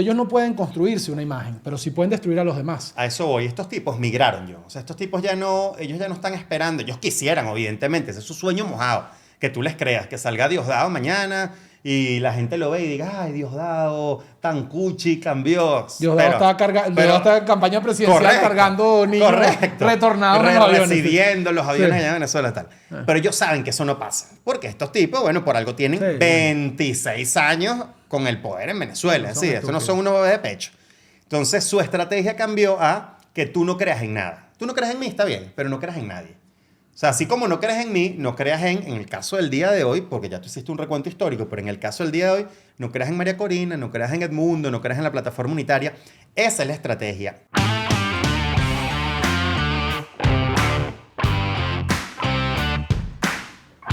Ellos no pueden construirse una imagen, pero sí pueden destruir a los demás. A eso voy. Estos tipos migraron, yo. O sea, estos tipos ellos ya no están esperando. Ellos quisieran, evidentemente. Ese es su sueño mojado. Que tú les creas, que salga Diosdado mañana y la gente lo ve y diga, ay, Diosdado, tan cuchi, cambió. Diosdado estaba en campaña presidencial, correcto, cargando niños retornados en los aviones. Residiendo en los aviones Sí. allá en Venezuela, tal. Pero ellos saben que eso no pasa. Porque estos tipos, bueno, por algo tienen Sí. 26 años con el poder en Venezuela. No, Sí, eso no son unos bebés de pecho. Entonces, su estrategia cambió a que tú no creas en nada. Tú no creas en mí, está bien, pero no creas en nadie. O sea, así como no creas en mí, no creas en el caso del día de hoy, porque ya tú hiciste un recuento histórico, pero en el caso del día de hoy, no creas en María Corina, no creas en Edmundo, no creas en la plataforma unitaria. Esa es la estrategia.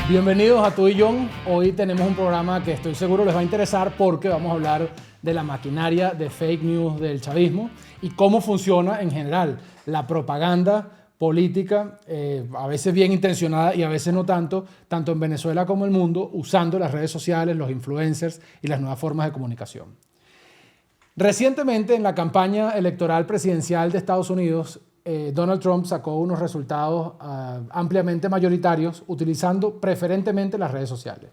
Bienvenidos a Tú y John. Hoy tenemos un programa que estoy seguro les va a interesar porque vamos a hablar de la maquinaria de fake news del chavismo y cómo funciona en general la propaganda política, a veces bien intencionada y a veces no tanto en Venezuela como en el mundo, usando las redes sociales, los influencers y las nuevas formas de comunicación. Recientemente, en la campaña electoral presidencial de Estados Unidos, Donald Trump sacó unos resultados ampliamente mayoritarios utilizando preferentemente las redes sociales.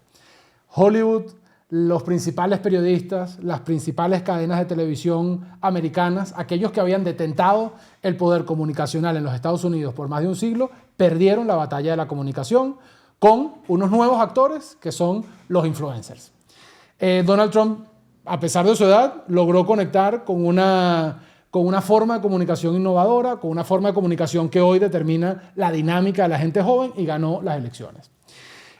Hollywood, los principales periodistas, las principales cadenas de televisión americanas, aquellos que habían detentado el poder comunicacional en los Estados Unidos por más de un siglo, perdieron la batalla de la comunicación con unos nuevos actores que son los influencers. Donald Trump, a pesar de su edad, logró conectar con una forma de comunicación innovadora, con una forma de comunicación que hoy determina la dinámica de la gente joven y ganó las elecciones.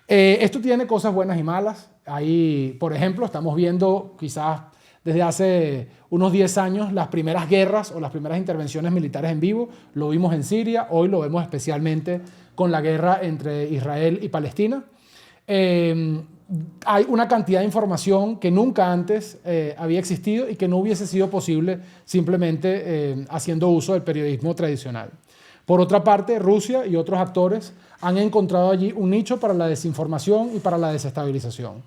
Esto tiene cosas buenas y malas. Ahí, por ejemplo, estamos viendo quizás desde hace unos 10 años las primeras guerras o las primeras intervenciones militares en vivo. Lo vimos en Siria, hoy lo vemos especialmente con la guerra entre Israel y Palestina. Hay una cantidad de información que nunca antes había existido y que no hubiese sido posible simplemente haciendo uso del periodismo tradicional. Por otra parte, Rusia y otros actores han encontrado allí un nicho para la desinformación y para la desestabilización.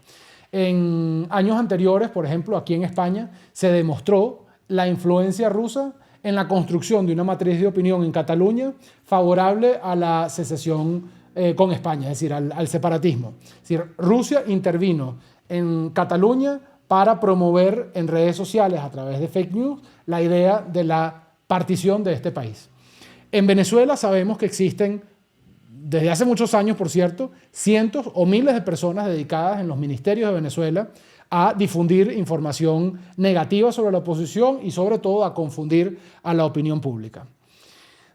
En años anteriores, por ejemplo, aquí en España, se demostró la influencia rusa en la construcción de una matriz de opinión en Cataluña favorable a la secesión con España, es decir, al separatismo. Es decir, Rusia intervino en Cataluña para promover en redes sociales, a través de fake news, la idea de la partición de este país. En Venezuela sabemos que existen, desde hace muchos años, por cierto, cientos o miles de personas dedicadas en los ministerios de Venezuela a difundir información negativa sobre la oposición y sobre todo a confundir a la opinión pública.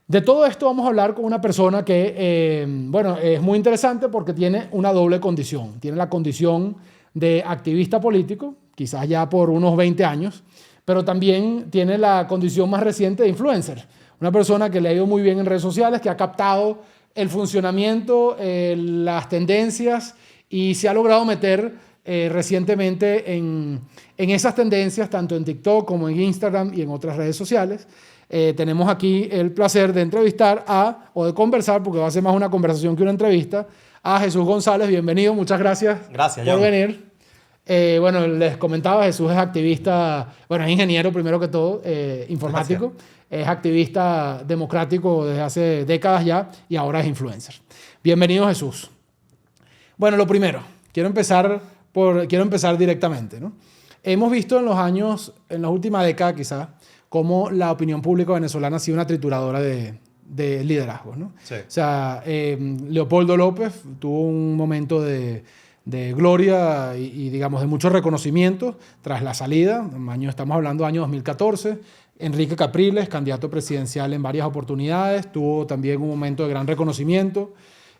De todo esto vamos a hablar con una persona que, es muy interesante porque tiene una doble condición. Tiene la condición de activista político, quizás ya por unos 20 años, pero también tiene la condición más reciente de influencer. Una persona que le ha ido muy bien en redes sociales, que ha captado el funcionamiento, las tendencias y se ha logrado meter recientemente en esas tendencias, tanto en TikTok como en Instagram y en otras redes sociales. Tenemos aquí el placer de entrevistar o de conversar, porque va a ser más una conversación que una entrevista, a Jesús González. Bienvenido, muchas gracias, Gracias, por John. venir. Les comentaba, Jesús es activista, es ingeniero primero que todo, informático. Gracias. Es activista democrático desde hace décadas ya y ahora es influencer. Bienvenido, Jesús. Bueno, lo primero, quiero empezar directamente, ¿no? Hemos visto en la última década quizás, cómo la opinión pública venezolana ha sido una trituradora de liderazgos, ¿no? Sí. O sea, Leopoldo López tuvo un momento de gloria y digamos de mucho reconocimiento tras la salida. Estamos hablando del año 2014. Enrique Capriles, candidato presidencial en varias oportunidades, tuvo también un momento de gran reconocimiento.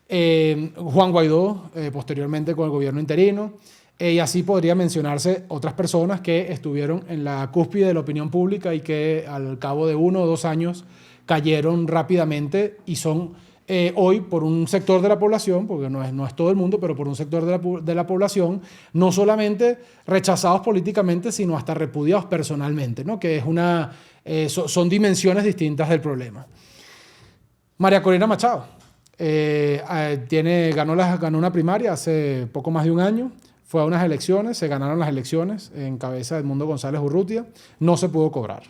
Juan Guaidó, posteriormente con el gobierno interino. Y así podría mencionarse otras personas que estuvieron en la cúspide de la opinión pública y que al cabo de 1 o 2 años cayeron rápidamente y son hoy por un sector de la población, porque no es todo el mundo, pero por un sector de la población, no solamente rechazados políticamente, sino hasta repudiados personalmente, ¿no? Que es son dimensiones distintas del problema. María Corina Machado ganó una primaria hace poco más de un año, fue a unas elecciones, se ganaron las elecciones en cabeza de Edmundo González Urrutia, no se pudo cobrar.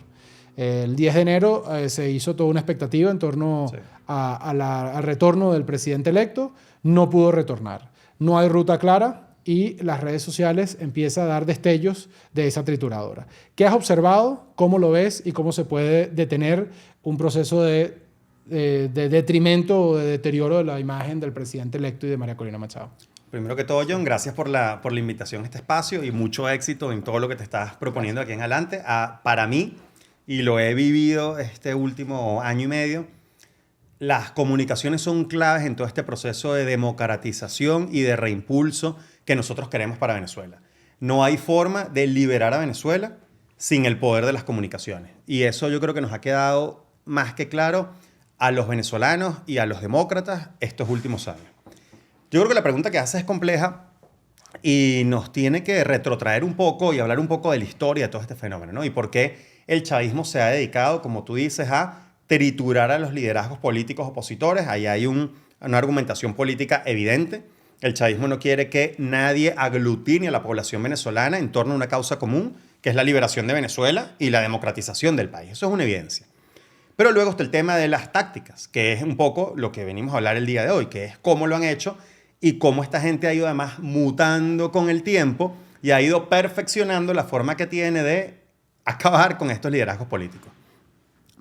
El 10 de enero se hizo toda una expectativa en torno al retorno del presidente electo, no pudo retornar. No hay ruta clara y las redes sociales empiezan a dar destellos de esa trituradora. ¿Qué has observado? ¿Cómo lo ves? ¿Y cómo se puede detener un proceso de detrimento o de deterioro de la imagen del presidente electo y de María Corina Machado? Primero que todo, John, gracias por la invitación a este espacio y mucho éxito en todo lo que te estás proponiendo aquí en adelante. Para mí, y lo he vivido este último año y medio, las comunicaciones son claves en todo este proceso de democratización y de reimpulso que nosotros queremos para Venezuela. No hay forma de liberar a Venezuela sin el poder de las comunicaciones. Y eso yo creo que nos ha quedado más que claro a los venezolanos y a los demócratas estos últimos años. Yo creo que la pregunta que haces es compleja y nos tiene que retrotraer un poco y hablar un poco de la historia de todo este fenómeno, ¿no? Y por qué el chavismo se ha dedicado, como tú dices, a triturar a los liderazgos políticos opositores. Ahí hay una argumentación política evidente. El chavismo no quiere que nadie aglutine a la población venezolana en torno a una causa común, que es la liberación de Venezuela y la democratización del país. Eso es una evidencia. Pero luego está el tema de las tácticas, que es un poco lo que venimos a hablar el día de hoy, que es cómo lo han hecho y cómo esta gente ha ido además mutando con el tiempo y ha ido perfeccionando la forma que tiene de acabar con estos liderazgos políticos.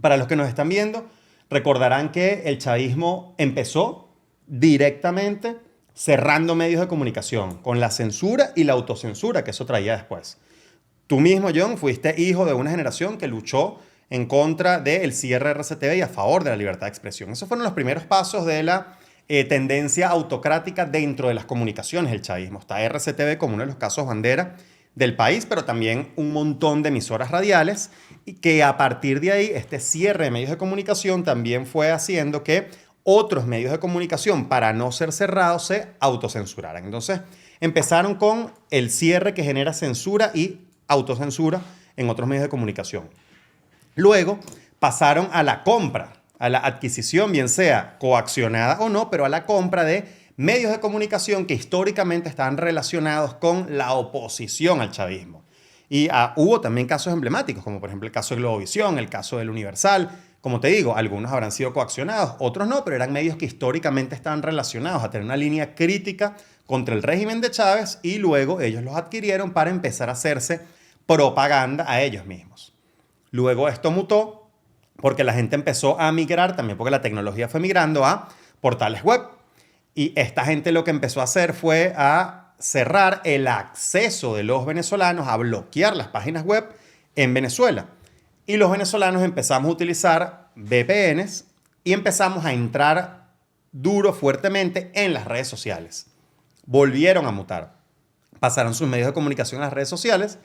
Para los que nos están viendo, recordarán que el chavismo empezó directamente cerrando medios de comunicación, con la censura y la autocensura que eso traía después. Tú mismo, John, fuiste hijo de una generación que luchó en contra del cierre de RCTV y a favor de la libertad de expresión. Esos fueron los primeros pasos de la tendencia autocrática dentro de las comunicaciones del chavismo. Está RCTV como uno de los casos bandera del país, pero también un montón de emisoras radiales y que a partir de ahí este cierre de medios de comunicación también fue haciendo que otros medios de comunicación, para no ser cerrados, se autocensuraran. Entonces empezaron con el cierre que genera censura y autocensura en otros medios de comunicación. Luego pasaron a la compra, a la adquisición, bien sea coaccionada o no, pero a la compra de medios de comunicación que históricamente estaban relacionados con la oposición al chavismo. Y hubo también casos emblemáticos, como por ejemplo el caso de Globovisión, el caso del Universal. Como te digo, algunos habrán sido coaccionados, otros no, pero eran medios que históricamente estaban relacionados a tener una línea crítica contra el régimen de Chávez y luego ellos los adquirieron para empezar a hacerse propaganda a ellos mismos. Luego esto mutó porque la gente empezó a migrar, también porque la tecnología fue migrando a portales web. Y esta gente lo que empezó a hacer fue a cerrar el acceso de los venezolanos, a bloquear las páginas web en Venezuela. Y los venezolanos empezamos a utilizar VPNs y empezamos a entrar duro, fuertemente en las redes sociales. Volvieron a mutar. Pasaron sus medios de comunicación a las redes sociales,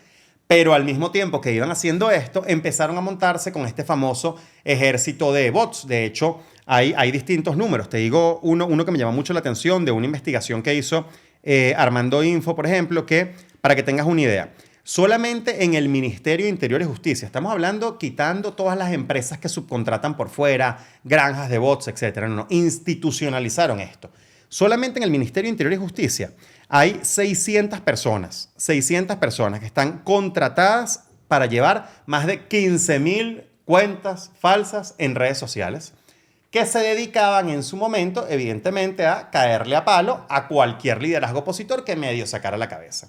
pero al mismo tiempo que iban haciendo esto, empezaron a montarse con este famoso ejército de bots. De hecho, hay distintos números. Te digo uno que me llama mucho la atención de una investigación que hizo Armando Info, por ejemplo, que para que tengas una idea, solamente en el Ministerio de Interior y Justicia, estamos hablando quitando todas las empresas que subcontratan por fuera, granjas de bots, etcétera. No, institucionalizaron esto. Solamente en el Ministerio de Interior y Justicia hay 600 personas que están contratadas para llevar más de 15.000 cuentas falsas en redes sociales que se dedicaban en su momento, evidentemente, a caerle a palo a cualquier liderazgo opositor que medio sacara la cabeza.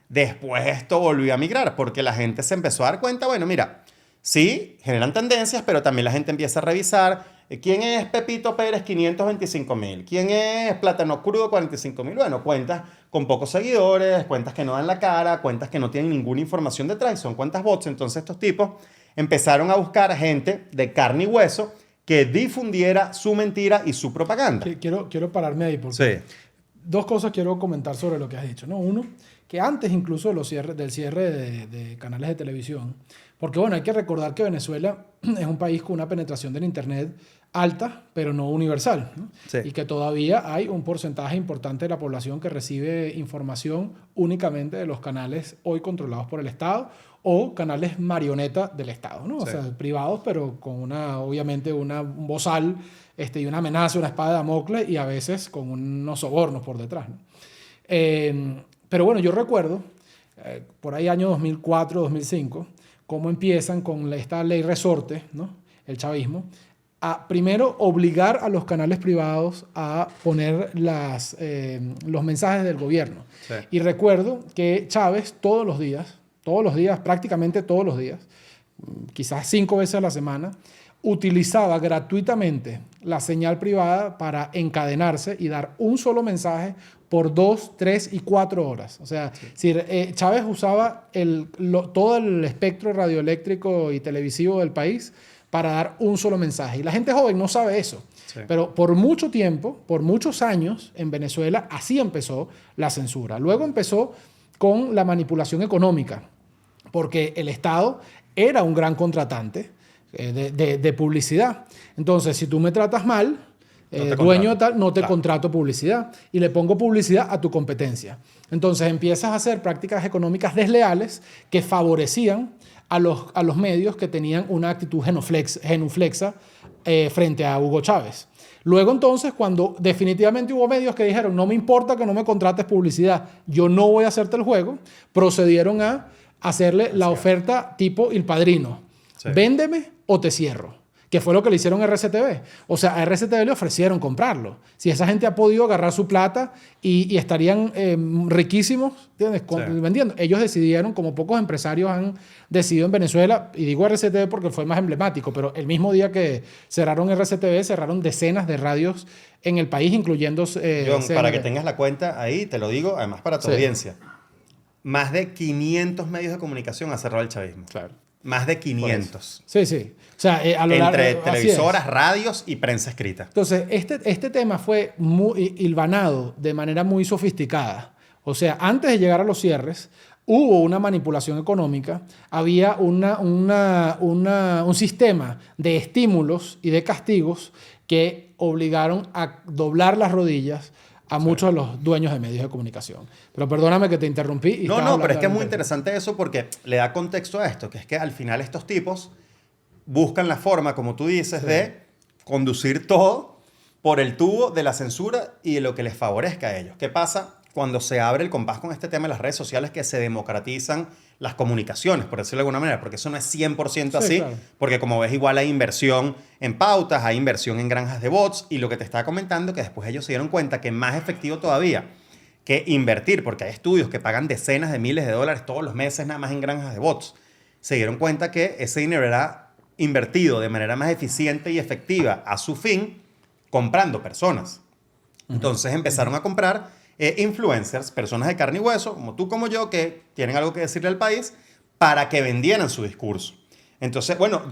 Después esto volvió a migrar porque la gente se empezó a dar cuenta, bueno, mira, sí, generan tendencias, pero también la gente empieza a revisar quién es Pepito Pérez 525.000, quién es Plátano Crudo 45.000. Bueno, cuentas con pocos seguidores, cuentas que no dan la cara, cuentas que no tienen ninguna información detrás, son cuentas bots. Entonces estos tipos empezaron a buscar gente de carne y hueso que difundiera su mentira y su propaganda. Quiero pararme ahí porque dos cosas quiero comentar sobre lo que has dicho, ¿no? Uno, que antes incluso del cierre de canales de televisión, porque bueno, hay que recordar que Venezuela es un país con una penetración del Internet alta, pero no universal, ¿no? Sí. Y que todavía hay un porcentaje importante de la población que recibe información únicamente de los canales hoy controlados por el Estado o canales marioneta del Estado, ¿no? Sí. O sea, privados, pero con obviamente un bozal y una amenaza, una espada de Damocles y a veces con unos sobornos por detrás, ¿no? Pero bueno, yo recuerdo, por ahí año 2004, 2005, cómo empiezan con esta ley resorte, ¿no? El chavismo, a primero obligar a los canales privados a poner los mensajes del gobierno. Sí. Y recuerdo que Chávez todos los días, prácticamente todos los días, quizás 5 veces a la semana, utilizaba gratuitamente la señal privada para encadenarse y dar un solo mensaje por 2, 3 y 4 horas. O sea, sí. Chávez usaba todo el espectro radioeléctrico y televisivo del país para dar un solo mensaje. Y la gente joven no sabe eso. Sí. Pero por mucho tiempo, por muchos años, en Venezuela así empezó la censura. Luego empezó con la manipulación económica, porque el Estado era un gran contratante de publicidad. Entonces, si tú me tratas mal, dueño de tal, no te contrato publicidad y le pongo publicidad a tu competencia. Entonces empiezas a hacer prácticas económicas desleales que favorecían a los medios que tenían una actitud genuflexa frente a Hugo Chávez. Luego entonces, cuando definitivamente hubo medios que dijeron no me importa que no me contrates publicidad, yo no voy a hacerte el juego, procedieron a hacerle la oferta tipo El Padrino. Sí. Véndeme o te cierro. Que fue lo que le hicieron a RCTV. O sea, a RCTV le ofrecieron comprarlo. Si esa gente ha podido agarrar su plata y estarían riquísimos, ¿entiendes? Sí. Vendiendo. Ellos decidieron, como pocos empresarios han decidido en Venezuela, y digo RCTV porque fue más emblemático, pero el mismo día que cerraron RCTV, cerraron decenas de radios en el país, incluyendo... John, para que tengas la cuenta ahí, te lo digo, además para tu audiencia. Más de 500 medios de comunicación ha cerrado el chavismo. Claro. Más de 500. Sí, sí. O sea, entre televisoras, radios y prensa escrita. Entonces, este tema fue muy hilvanado de manera muy sofisticada. O sea, antes de llegar a los cierres, hubo una manipulación económica, había un sistema de estímulos y de castigos que obligaron a doblar las rodillas a muchos de los dueños de medios de comunicación. Pero perdóname que te interrumpí. No, pero es que es muy interesante eso porque le da contexto a esto, que es que al final estos tipos buscan la forma, como tú dices, de conducir todo por el tubo de la censura y de lo que les favorezca a ellos. ¿Qué pasa cuando se abre el compás con este tema de las redes sociales, que se democratizan las comunicaciones, por decirlo de alguna manera? Porque eso no es 100% así, claro. Porque como ves, igual hay inversión en pautas, hay inversión en granjas de bots, y lo que te estaba comentando, que después ellos se dieron cuenta que más efectivo todavía que invertir, porque hay estudios que pagan decenas de miles de dólares todos los meses nada más en granjas de bots, se dieron cuenta que ese dinero era invertido de manera más eficiente y efectiva a su fin comprando personas. Entonces empezaron a comprar influencers, personas de carne y hueso, como tú, como yo, que tienen algo que decirle al país, para que vendieran su discurso. Entonces, bueno,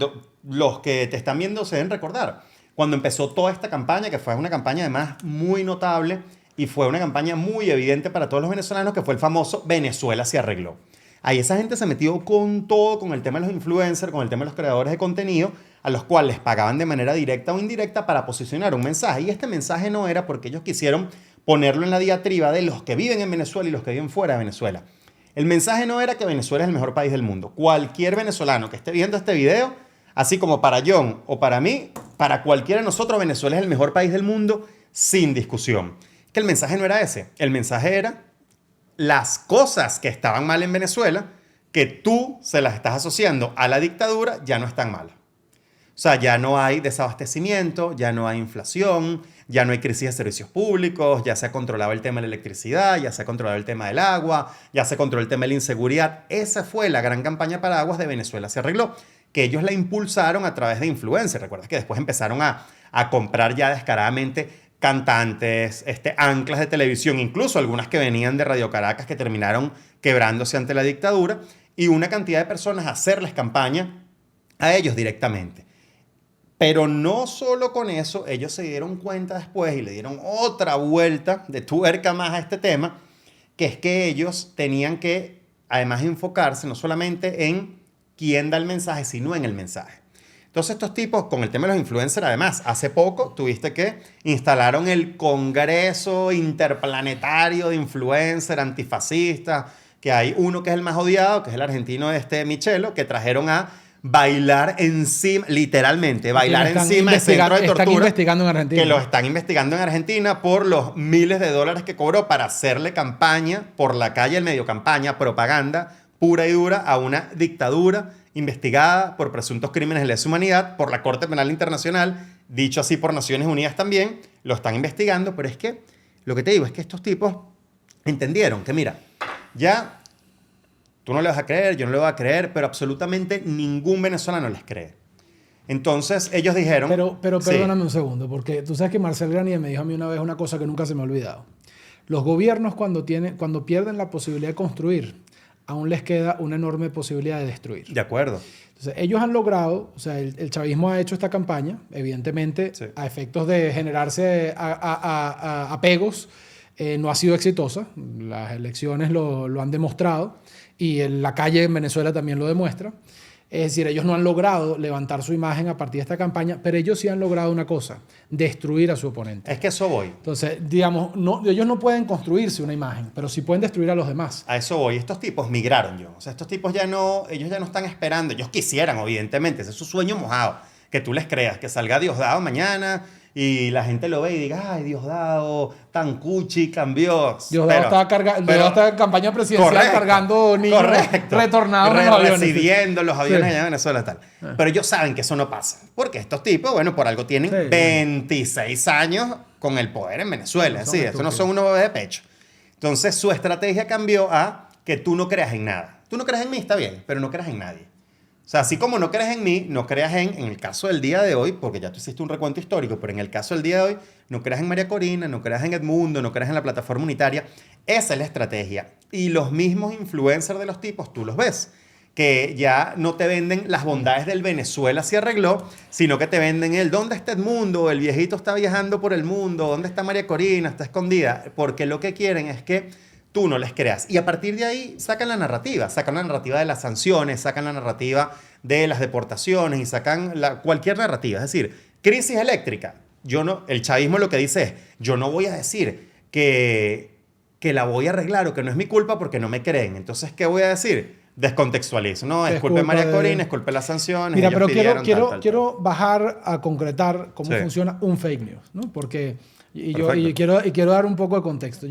los que te están viendo se deben recordar cuando empezó toda esta campaña, que fue una campaña además muy notable y fue una campaña muy evidente para todos los venezolanos, que fue el famoso Venezuela se arregló. Ahí esa gente se metió con todo, con el tema de los influencers, con el tema de los creadores de contenido, a los cuales pagaban de manera directa o indirecta para posicionar un mensaje. Y este mensaje no era porque ellos quisieron ponerlo en la diatriba de los que viven en Venezuela y los que viven fuera de Venezuela. El mensaje no era que Venezuela es el mejor país del mundo. Cualquier venezolano que esté viendo este video, así como para John o para mí, para cualquiera de nosotros, Venezuela es el mejor país del mundo sin discusión. Que el mensaje no era ese. El mensaje era las cosas que estaban mal en Venezuela, que tú se las estás asociando a la dictadura, ya no están malas. O sea, ya no hay desabastecimiento, ya no hay inflación, ya no hay crisis de servicios públicos, ya se ha controlado el tema de la electricidad, ya se ha controlado el tema del agua, ya se controló el tema de la inseguridad. Esa fue la gran campaña paraguas de Venezuela se arregló, que ellos la impulsaron a través de influencers. Recuerdas que después empezaron a comprar ya descaradamente cantantes, anclas de televisión, incluso algunas que venían de Radio Caracas que terminaron quebrándose ante la dictadura, y una cantidad de personas a hacerles campaña a ellos directamente. Pero no solo con eso, ellos se dieron cuenta después y le dieron otra vuelta de tuerca más a este tema, que es que ellos tenían que además enfocarse no solamente en quién da el mensaje, sino en el mensaje. Entonces estos tipos, con el tema de los influencers, además, hace poco tuviste que instalaron el Congreso Interplanetario de Influencer Antifascista, que hay uno que es el más odiado, que es el argentino Michelo, que trajeron a bailar encima, literalmente, bailar Están encima del centro de están tortura. investigando en Argentina. Que lo están investigando en Argentina por los miles de dólares que cobró para hacerle campaña por la calle, el medio campaña, propaganda pura y dura a una dictadura investigada por presuntos crímenes de lesa humanidad por la Corte Penal Internacional, dicho así por Naciones Unidas también, lo están investigando, pero es que lo que te digo es que estos tipos entendieron que, mira, ya tú no le vas a creer, yo no le voy a creer, pero absolutamente ningún venezolano les cree. Entonces ellos dijeron... Pero sí, perdóname un segundo, porque tú sabes que Marcel Granier me dijo a mí una vez una cosa que nunca se me ha olvidado. Los gobiernos cuando pierden la posibilidad de construir, aún les queda una enorme posibilidad de destruir. de acuerdo. Entonces, ellos han logrado, o sea, el chavismo ha hecho esta campaña, evidentemente, Sí. a efectos de generarse apegos, no ha sido exitosa. Las elecciones lo han demostrado y en la calle en Venezuela también lo demuestra. Es decir, ellos no han logrado levantar su imagen a partir de esta campaña, pero ellos sí han logrado una cosa, destruir a su oponente. Es que eso voy. Entonces, digamos, ellos no pueden construirse una imagen, pero sí pueden destruir a los demás. A eso voy. Estos tipos migraron yo. O sea, estos tipos ellos ya no están esperando. Ellos quisieran, evidentemente. Ese es su sueño mojado. Que tú les creas. Que salga Diosdado mañana y la gente lo ve y diga, ay, Diosdado, tan cuchi, cambió. Diosdado estaba en campaña presidencial correcto, cargando niños retornados en los aviones. Residiendo en los aviones Sí. allá en Venezuela tal. Pero ellos saben que eso no pasa. Porque estos tipos, bueno, por algo tienen Sí. 26 años con el poder en Venezuela. Son Sí, estos no estúpidos. son unos bebés de pecho. Entonces su estrategia cambió a que tú no creas en nada. Tú no creas en mí, está bien, pero no creas en nadie. O sea, así como no crees en mí, no creas en el caso del día de hoy, porque ya tú hiciste un recuento histórico, pero en el caso del día de hoy, no creas en María Corina, no creas en Edmundo, no creas en la plataforma unitaria. Esa es la estrategia. Y los mismos influencers de los tipos, tú los ves, que ya no te venden las bondades del Venezuela se arregló, sino que te venden el ¿dónde está Edmundo? El viejito está viajando por el mundo, ¿dónde está María Corina? Está escondida. Porque lo que quieren es que tú no les creas. Y a partir de ahí sacan la narrativa de las sanciones, sacan la narrativa de las deportaciones y sacan cualquier narrativa. Es decir, crisis eléctrica. El chavismo lo que dice es, yo no voy a decir que la voy a arreglar o que no es mi culpa porque no me creen. Entonces, ¿qué voy a decir? Descontextualizo. No, es culpa de María Corina, es culpa de las sanciones. Mira, ellos pero pidieron tal. quiero bajar a concretar cómo Sí. funciona un fake news, ¿no? Porque Perfecto. quiero dar un poco de contexto.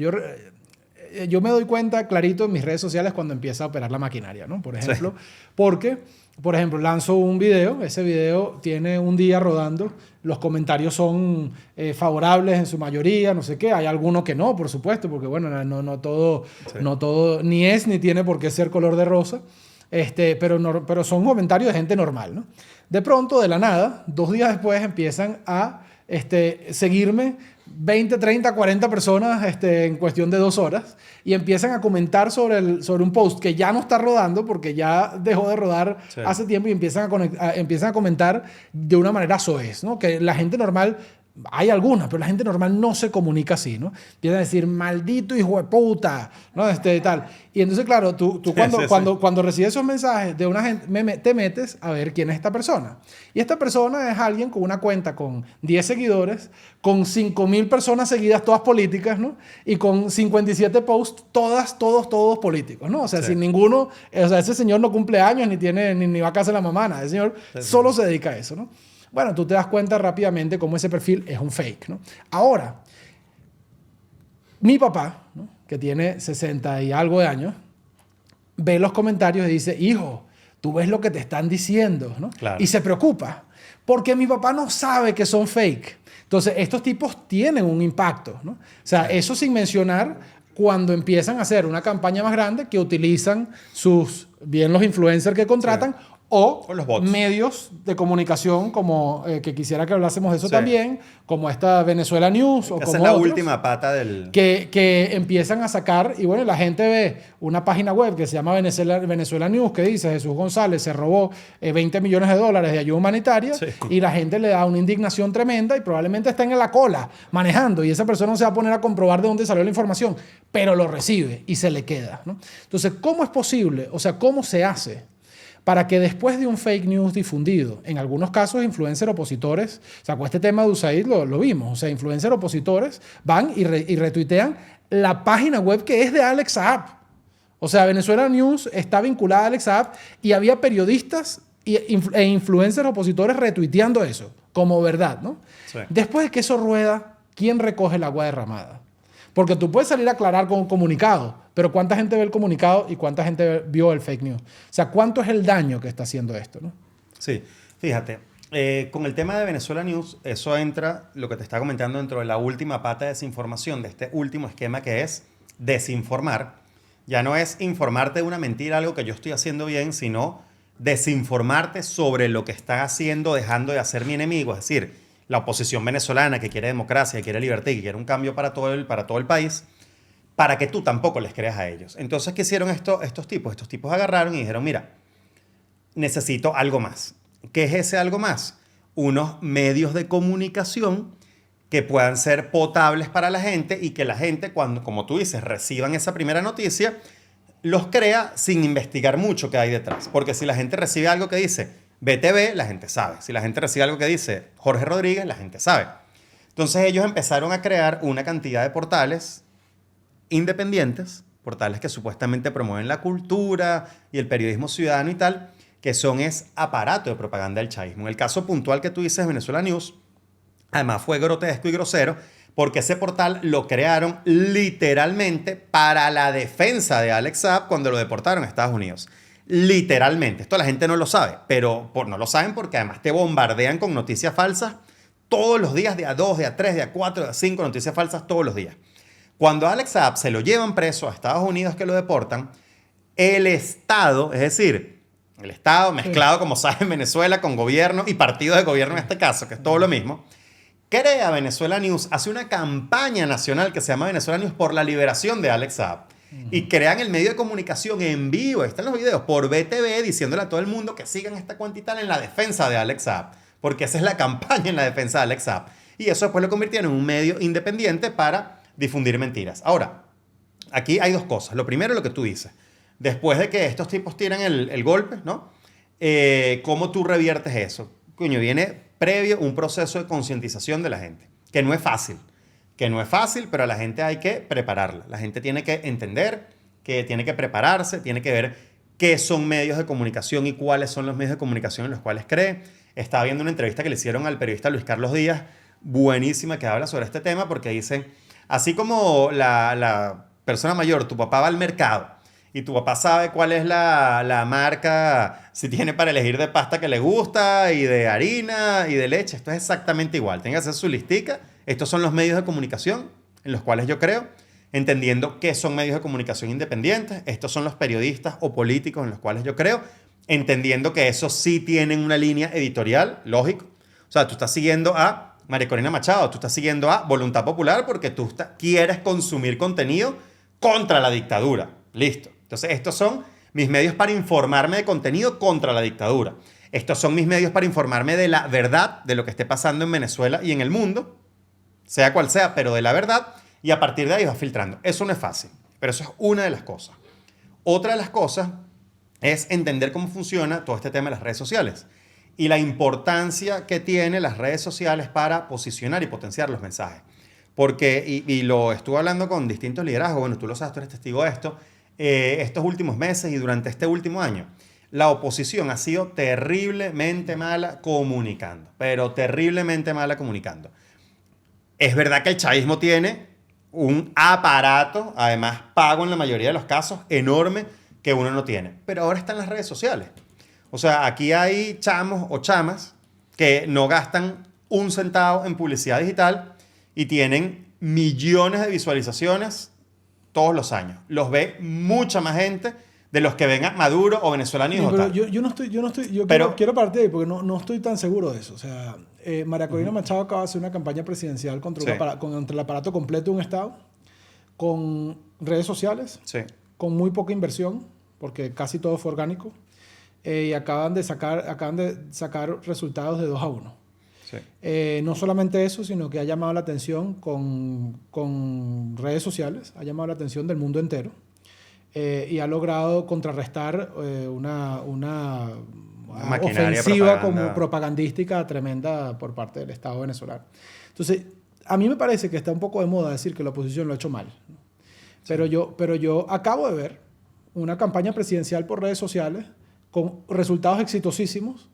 Yo me doy cuenta clarito en mis redes sociales cuando empieza a operar la maquinaria, ¿no? Por ejemplo, porque, por ejemplo, lanzo un video, ese video tiene un día rodando, los comentarios son favorables en su mayoría, no sé qué, hay algunos que no, por supuesto, porque bueno, no todo, Sí. no todo ni es ni tiene por qué ser color de rosa, pero son comentarios de gente normal, ¿no? De pronto, de la nada, 2 días después empiezan a seguirme 20, 30, 40 personas en cuestión de 2 horas y empiezan a comentar sobre un post que ya no está rodando porque ya dejó de rodar Sí. hace tiempo y empiezan a comentar de una manera soez, ¿no? Que la gente normal, hay algunas, pero la gente normal no se comunica así, ¿no? Empiezan a decir, maldito hijo de puta, ¿no? Tal. Y entonces, claro, tú cuando recibes esos mensajes de una gente, te metes a ver quién es esta persona. Y esta persona es alguien con una cuenta con 10 seguidores, con 5.000 personas seguidas, todas políticas, ¿no? Y con 57 posts, todos políticos, ¿no? O sea, Sí. sin ninguno, o sea, ese señor no cumple años, ni va a casa de la mamá, nada. Ese señor solo se dedica a eso, ¿no? Bueno, tú te das cuenta rápidamente cómo ese perfil es un fake, ¿no? Ahora, mi papá, ¿no? Que tiene 60 y algo de años, ve los comentarios y dice, hijo, tú ves lo que te están diciendo, ¿no? Claro. Y se preocupa, porque mi papá no sabe que son fake. Entonces, estos tipos tienen un impacto, ¿no? O sea, eso sin mencionar cuando empiezan a hacer una campaña más grande que utilizan bien los influencers que contratan, Sí. o los bots. medios de comunicación como que quisiera que hablásemos de eso Sí. también, como esta Venezuela News o Esa como es la otros, última pata del... que empiezan a sacar, y bueno, la gente ve una página web que se llama Venezuela News, que dice Jesús González se robó $20 millones de ayuda humanitaria, Sí. y la gente le da una indignación tremenda y probablemente estén en la cola manejando y esa persona no se va a poner a comprobar de dónde salió la información, pero lo recibe y se le queda, ¿no? Entonces, ¿cómo es posible? O sea, ¿cómo se hace para que después de un fake news difundido, en algunos casos influencers opositores, o sea, con este tema de USAID lo vimos, o sea, influencers opositores van y retuitean la página web que es de Alex Saab. O sea, Venezuela News está vinculada a Alex Saab y había periodistas e influencers opositores retuiteando eso como verdad, ¿no? Sí. Después de que eso rueda, ¿quién recoge el agua derramada? Porque tú puedes salir a aclarar con un comunicado, pero ¿cuánta gente ve el comunicado y cuánta gente vio el fake news? O sea, ¿cuánto es el daño que está haciendo esto, ¿no? Sí, fíjate, con el tema de Venezuela News, eso entra, lo que te está comentando, dentro de la última pata de desinformación, de este último esquema que es desinformar. Ya no es informarte de una mentira, algo que yo estoy haciendo bien, sino desinformarte sobre lo que está haciendo, dejando de hacer mi enemigo. Es decir, la oposición venezolana que quiere democracia, que quiere libertad y que quiere un cambio para todo el país, para que tú tampoco les creas a ellos. Entonces, ¿qué hicieron estos tipos? Estos tipos agarraron y dijeron, mira, necesito algo más. ¿Qué es ese algo más? Unos medios de comunicación que puedan ser potables para la gente y que la gente, cuando, como tú dices, reciban esa primera noticia, los crea sin investigar mucho qué hay detrás. Porque si la gente recibe algo que dice BTV, la gente sabe. Si la gente recibe algo que dice Jorge Rodríguez, la gente sabe. Entonces ellos empezaron a crear una cantidad de portales independientes, portales que supuestamente promueven la cultura y el periodismo ciudadano y tal, que es aparato de propaganda del chavismo. En el caso puntual que tú dices, Venezuela News, además fue grotesco y grosero, porque ese portal lo crearon literalmente para la defensa de Alex Saab cuando lo deportaron a Estados Unidos. Literalmente. Esto la gente no lo sabe, pero no lo saben porque además te bombardean con noticias falsas todos los días, de a 2, de a 3, de a 4, de a 5 noticias falsas todos los días. Cuando a Alex Saab se lo llevan preso a Estados Unidos, que lo deportan, el Estado, es decir, el Estado mezclado, como sabes, en Venezuela con gobierno y partido de gobierno en este caso, que es todo lo mismo, crea Venezuela News, hace una campaña nacional que se llama Venezuela News por la liberación de Alex Saab. Y crean el medio de comunicación en vivo, están los videos, por BTV, diciéndole a todo el mundo que sigan esta cuenta y tal en la defensa de Alex Saab, porque esa es la campaña en la defensa de Alex Saab. Y eso después lo convirtieron en un medio independiente para difundir mentiras. Ahora, aquí hay dos cosas. Lo primero, lo que tú dices. Después de que estos tipos tiran el golpe, ¿no? ¿Cómo tú reviertes eso? Coño, viene previo un proceso de concientización de la gente, que no es fácil. Pero a la gente hay que prepararla. La gente tiene que entender, que tiene que prepararse, tiene que ver qué son medios de comunicación y cuáles son los medios de comunicación en los cuales cree. Estaba viendo una entrevista que le hicieron al periodista Luis Carlos Díaz, buenísima, que habla sobre este tema, porque dicen, así como la persona mayor, tu papá va al mercado y tu papá sabe cuál es la marca, si tiene para elegir de pasta que le gusta y de harina y de leche, esto es exactamente igual. Tiene que hacer su listica. Estos son los medios de comunicación en los cuales yo creo, entendiendo qué son medios de comunicación independientes. Estos son los periodistas o políticos en los cuales yo creo, entendiendo que esos sí tienen una línea editorial, lógico. O sea, tú estás siguiendo a María Corina Machado, tú estás siguiendo a Voluntad Popular porque tú quieres consumir contenido contra la dictadura. Listo. Entonces, estos son mis medios para informarme de contenido contra la dictadura. Estos son mis medios para informarme de la verdad de lo que esté pasando en Venezuela y en el mundo, sea cual sea, pero de la verdad, y a partir de ahí vas filtrando. Eso no es fácil, pero eso es una de las cosas. Otra de las cosas es entender cómo funciona todo este tema de las redes sociales y la importancia que tienen las redes sociales para posicionar y potenciar los mensajes. Porque, y lo estuve hablando con distintos liderazgos, bueno, tú lo sabes, tú eres testigo de esto, estos últimos meses y durante este último año, la oposición ha sido terriblemente mala comunicando, pero terriblemente mala comunicando. Es verdad que el chavismo tiene un aparato, además pago en la mayoría de los casos, enorme, que uno no tiene. Pero ahora están las redes sociales. O sea, aquí hay chamos o chamas que no gastan un centavo en publicidad digital y tienen millones de visualizaciones todos los años. Los ve mucha más gente de los que ven a Maduro o Venezuela News. Pero yo quiero partir de ahí porque no estoy tan seguro de eso. O sea, María Corina Machado acaba de hacer una campaña presidencial contra el aparato completo de un Estado, con redes sociales, con muy poca inversión, porque casi todo fue orgánico, y acaban de sacar resultados de 2-1. No solamente eso, sino que ha llamado la atención con redes sociales, ha llamado la atención del mundo entero. Y ha logrado contrarrestar una ofensiva como propagandística tremenda por parte del Estado venezolano. Entonces, a mí me parece que está un poco de moda decir que la oposición lo ha hecho mal. Pero yo acabo de ver una campaña presidencial por redes sociales con resultados exitosísimos,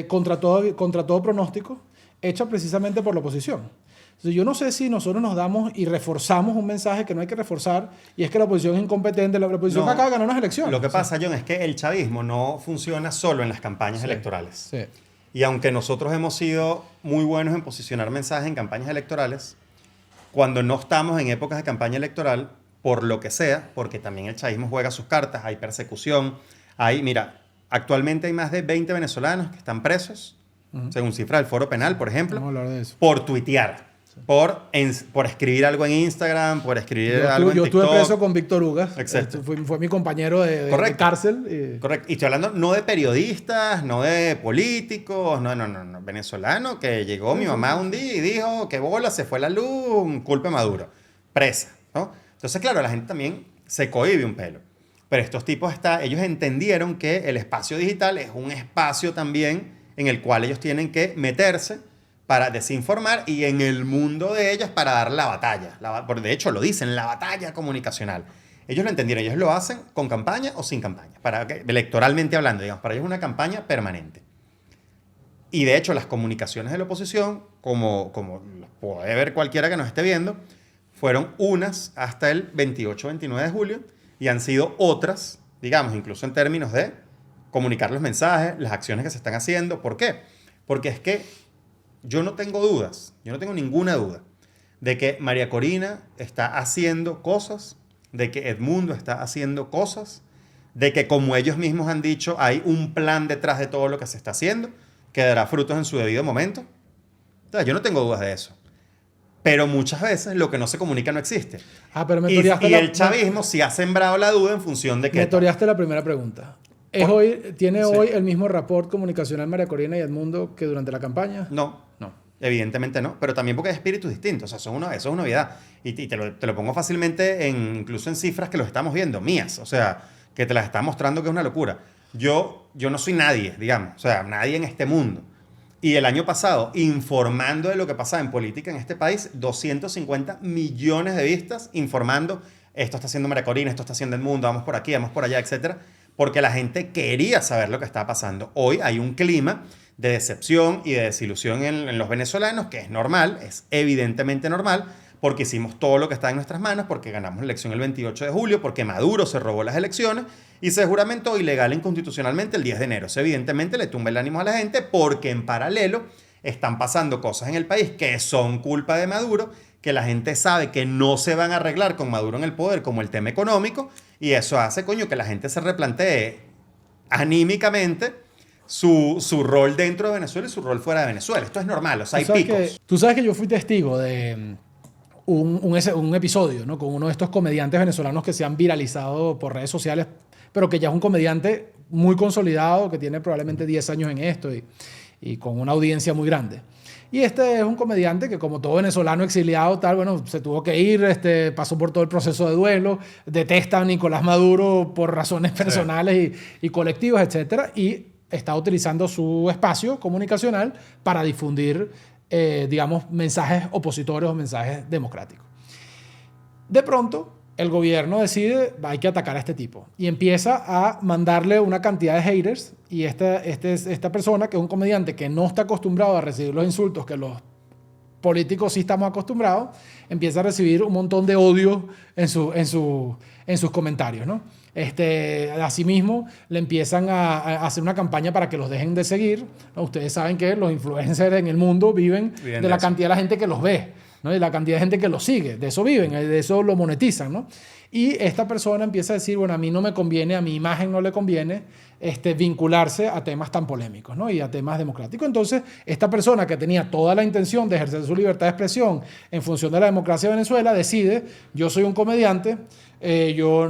contra todo pronóstico, hecha precisamente por la oposición. Entonces, yo no sé si nosotros nos damos y reforzamos un mensaje que no hay que reforzar, y es que la oposición es incompetente, la oposición No, acaba de ganar unas elecciones. Lo que pasa, John, es que el chavismo no funciona solo en las campañas electorales. Sí. Y aunque nosotros hemos sido muy buenos en posicionar mensajes en campañas electorales, cuando no estamos en épocas de campaña electoral, por lo que sea, porque también el chavismo juega sus cartas, hay persecución, mira, actualmente hay más de 20 venezolanos que están presos, según cifra del Foro Penal, por ejemplo, Vamos a hablar de eso. por tuitear. Por escribir algo en Instagram, por escribir algo en Yo TikTok. estuve preso con Víctor Ugas. Exacto. Fue mi compañero de cárcel. Correcto. Y estoy hablando no de periodistas, no de políticos, no. Venezolano que llegó mi mamá un día y dijo que bola, se fue la luz, culpa de Maduro. Presa, ¿no? Entonces, claro, la gente también se cohíbe un pelo. Pero estos tipos ellos entendieron que el espacio digital es un espacio también en el cual ellos tienen que meterse para desinformar y en el mundo de ellas para dar la batalla. De hecho, lo dicen, la batalla comunicacional. Ellos lo entendieron, ellos lo hacen con campaña o sin campaña, electoralmente hablando, digamos, para ellos es una campaña permanente. Y de hecho, las comunicaciones de la oposición, como puede ver cualquiera que nos esté viendo, fueron unas hasta el 28-29 de julio y han sido otras, digamos, incluso en términos de comunicar los mensajes, las acciones que se están haciendo. ¿Por qué? Porque es que yo no tengo dudas, yo no tengo ninguna duda de que María Corina está haciendo cosas, de que Edmundo está haciendo cosas, de que como ellos mismos han dicho, hay un plan detrás de todo lo que se está haciendo, que dará frutos en su debido momento. Entonces, yo no tengo dudas de eso. Pero muchas veces lo que no se comunica no existe. Pero me y toreaste el chavismo sí ha sembrado la duda en función de que... Me toreaste la primera pregunta. ¿Tiene hoy el mismo rapport comunicacional María Corina y Edmundo que durante la campaña? No, evidentemente no, pero también porque hay espíritus distintos, o sea, eso es una novedad. Y te lo pongo fácilmente incluso en cifras que los estamos viendo, mías, o sea, que te las está mostrando que es una locura. Yo no soy nadie, digamos, o sea, nadie en este mundo. Y el año pasado, informando de lo que pasaba en política en este país, 250 millones de vistas informando, esto está haciendo María Corina, esto está haciendo Edmundo, vamos por aquí, vamos por allá, etcétera, porque la gente quería saber lo que estaba pasando. Hoy hay un clima de decepción y de desilusión en los venezolanos, que es normal, es evidentemente normal, porque hicimos todo lo que está en nuestras manos, porque ganamos la elección el 28 de julio, porque Maduro se robó las elecciones y se juramentó ilegal e inconstitucionalmente el 10 de enero. Eso evidentemente le tumba el ánimo a la gente, porque en paralelo están pasando cosas en el país que son culpa de Maduro, que la gente sabe que no se van a arreglar con Maduro en el poder, como el tema económico, y eso hace, que la gente se replantee anímicamente su rol dentro de Venezuela y su rol fuera de Venezuela. Esto es normal, o sea, hay picos. Tú sabes que yo fui testigo de un episodio, ¿no? Con uno de estos comediantes venezolanos que se han viralizado por redes sociales, pero que ya es un comediante muy consolidado, que tiene probablemente 10 años en esto y con una audiencia muy grande. Y este es un comediante que, como todo venezolano exiliado, se tuvo que ir, pasó por todo el proceso de duelo, detesta a Nicolás Maduro por razones personales y colectivas, etcétera, y está utilizando su espacio comunicacional para difundir, mensajes opositores o mensajes democráticos. De pronto, el gobierno decide, hay que atacar a este tipo, y empieza a mandarle una cantidad de haters, y esta persona, que es un comediante que no está acostumbrado a recibir los insultos que los políticos sí estamos acostumbrados, empieza a recibir un montón de odio en sus comentarios, ¿no? Asimismo, le empiezan a hacer una campaña para que los dejen de seguir, ¿no? Ustedes saben que los influencers en el mundo viven de la cantidad de la gente que los ve, ¿no? Y la cantidad de gente que los sigue, de eso viven, de eso lo monetizan, ¿no? Y esta persona empieza a decir, bueno, a mí no me conviene, a mi imagen no le conviene vincularse a temas tan polémicos, ¿no? Y a temas democráticos. Entonces, esta persona que tenía toda la intención de ejercer su libertad de expresión en función de la democracia de Venezuela, decide, yo soy un comediante, yo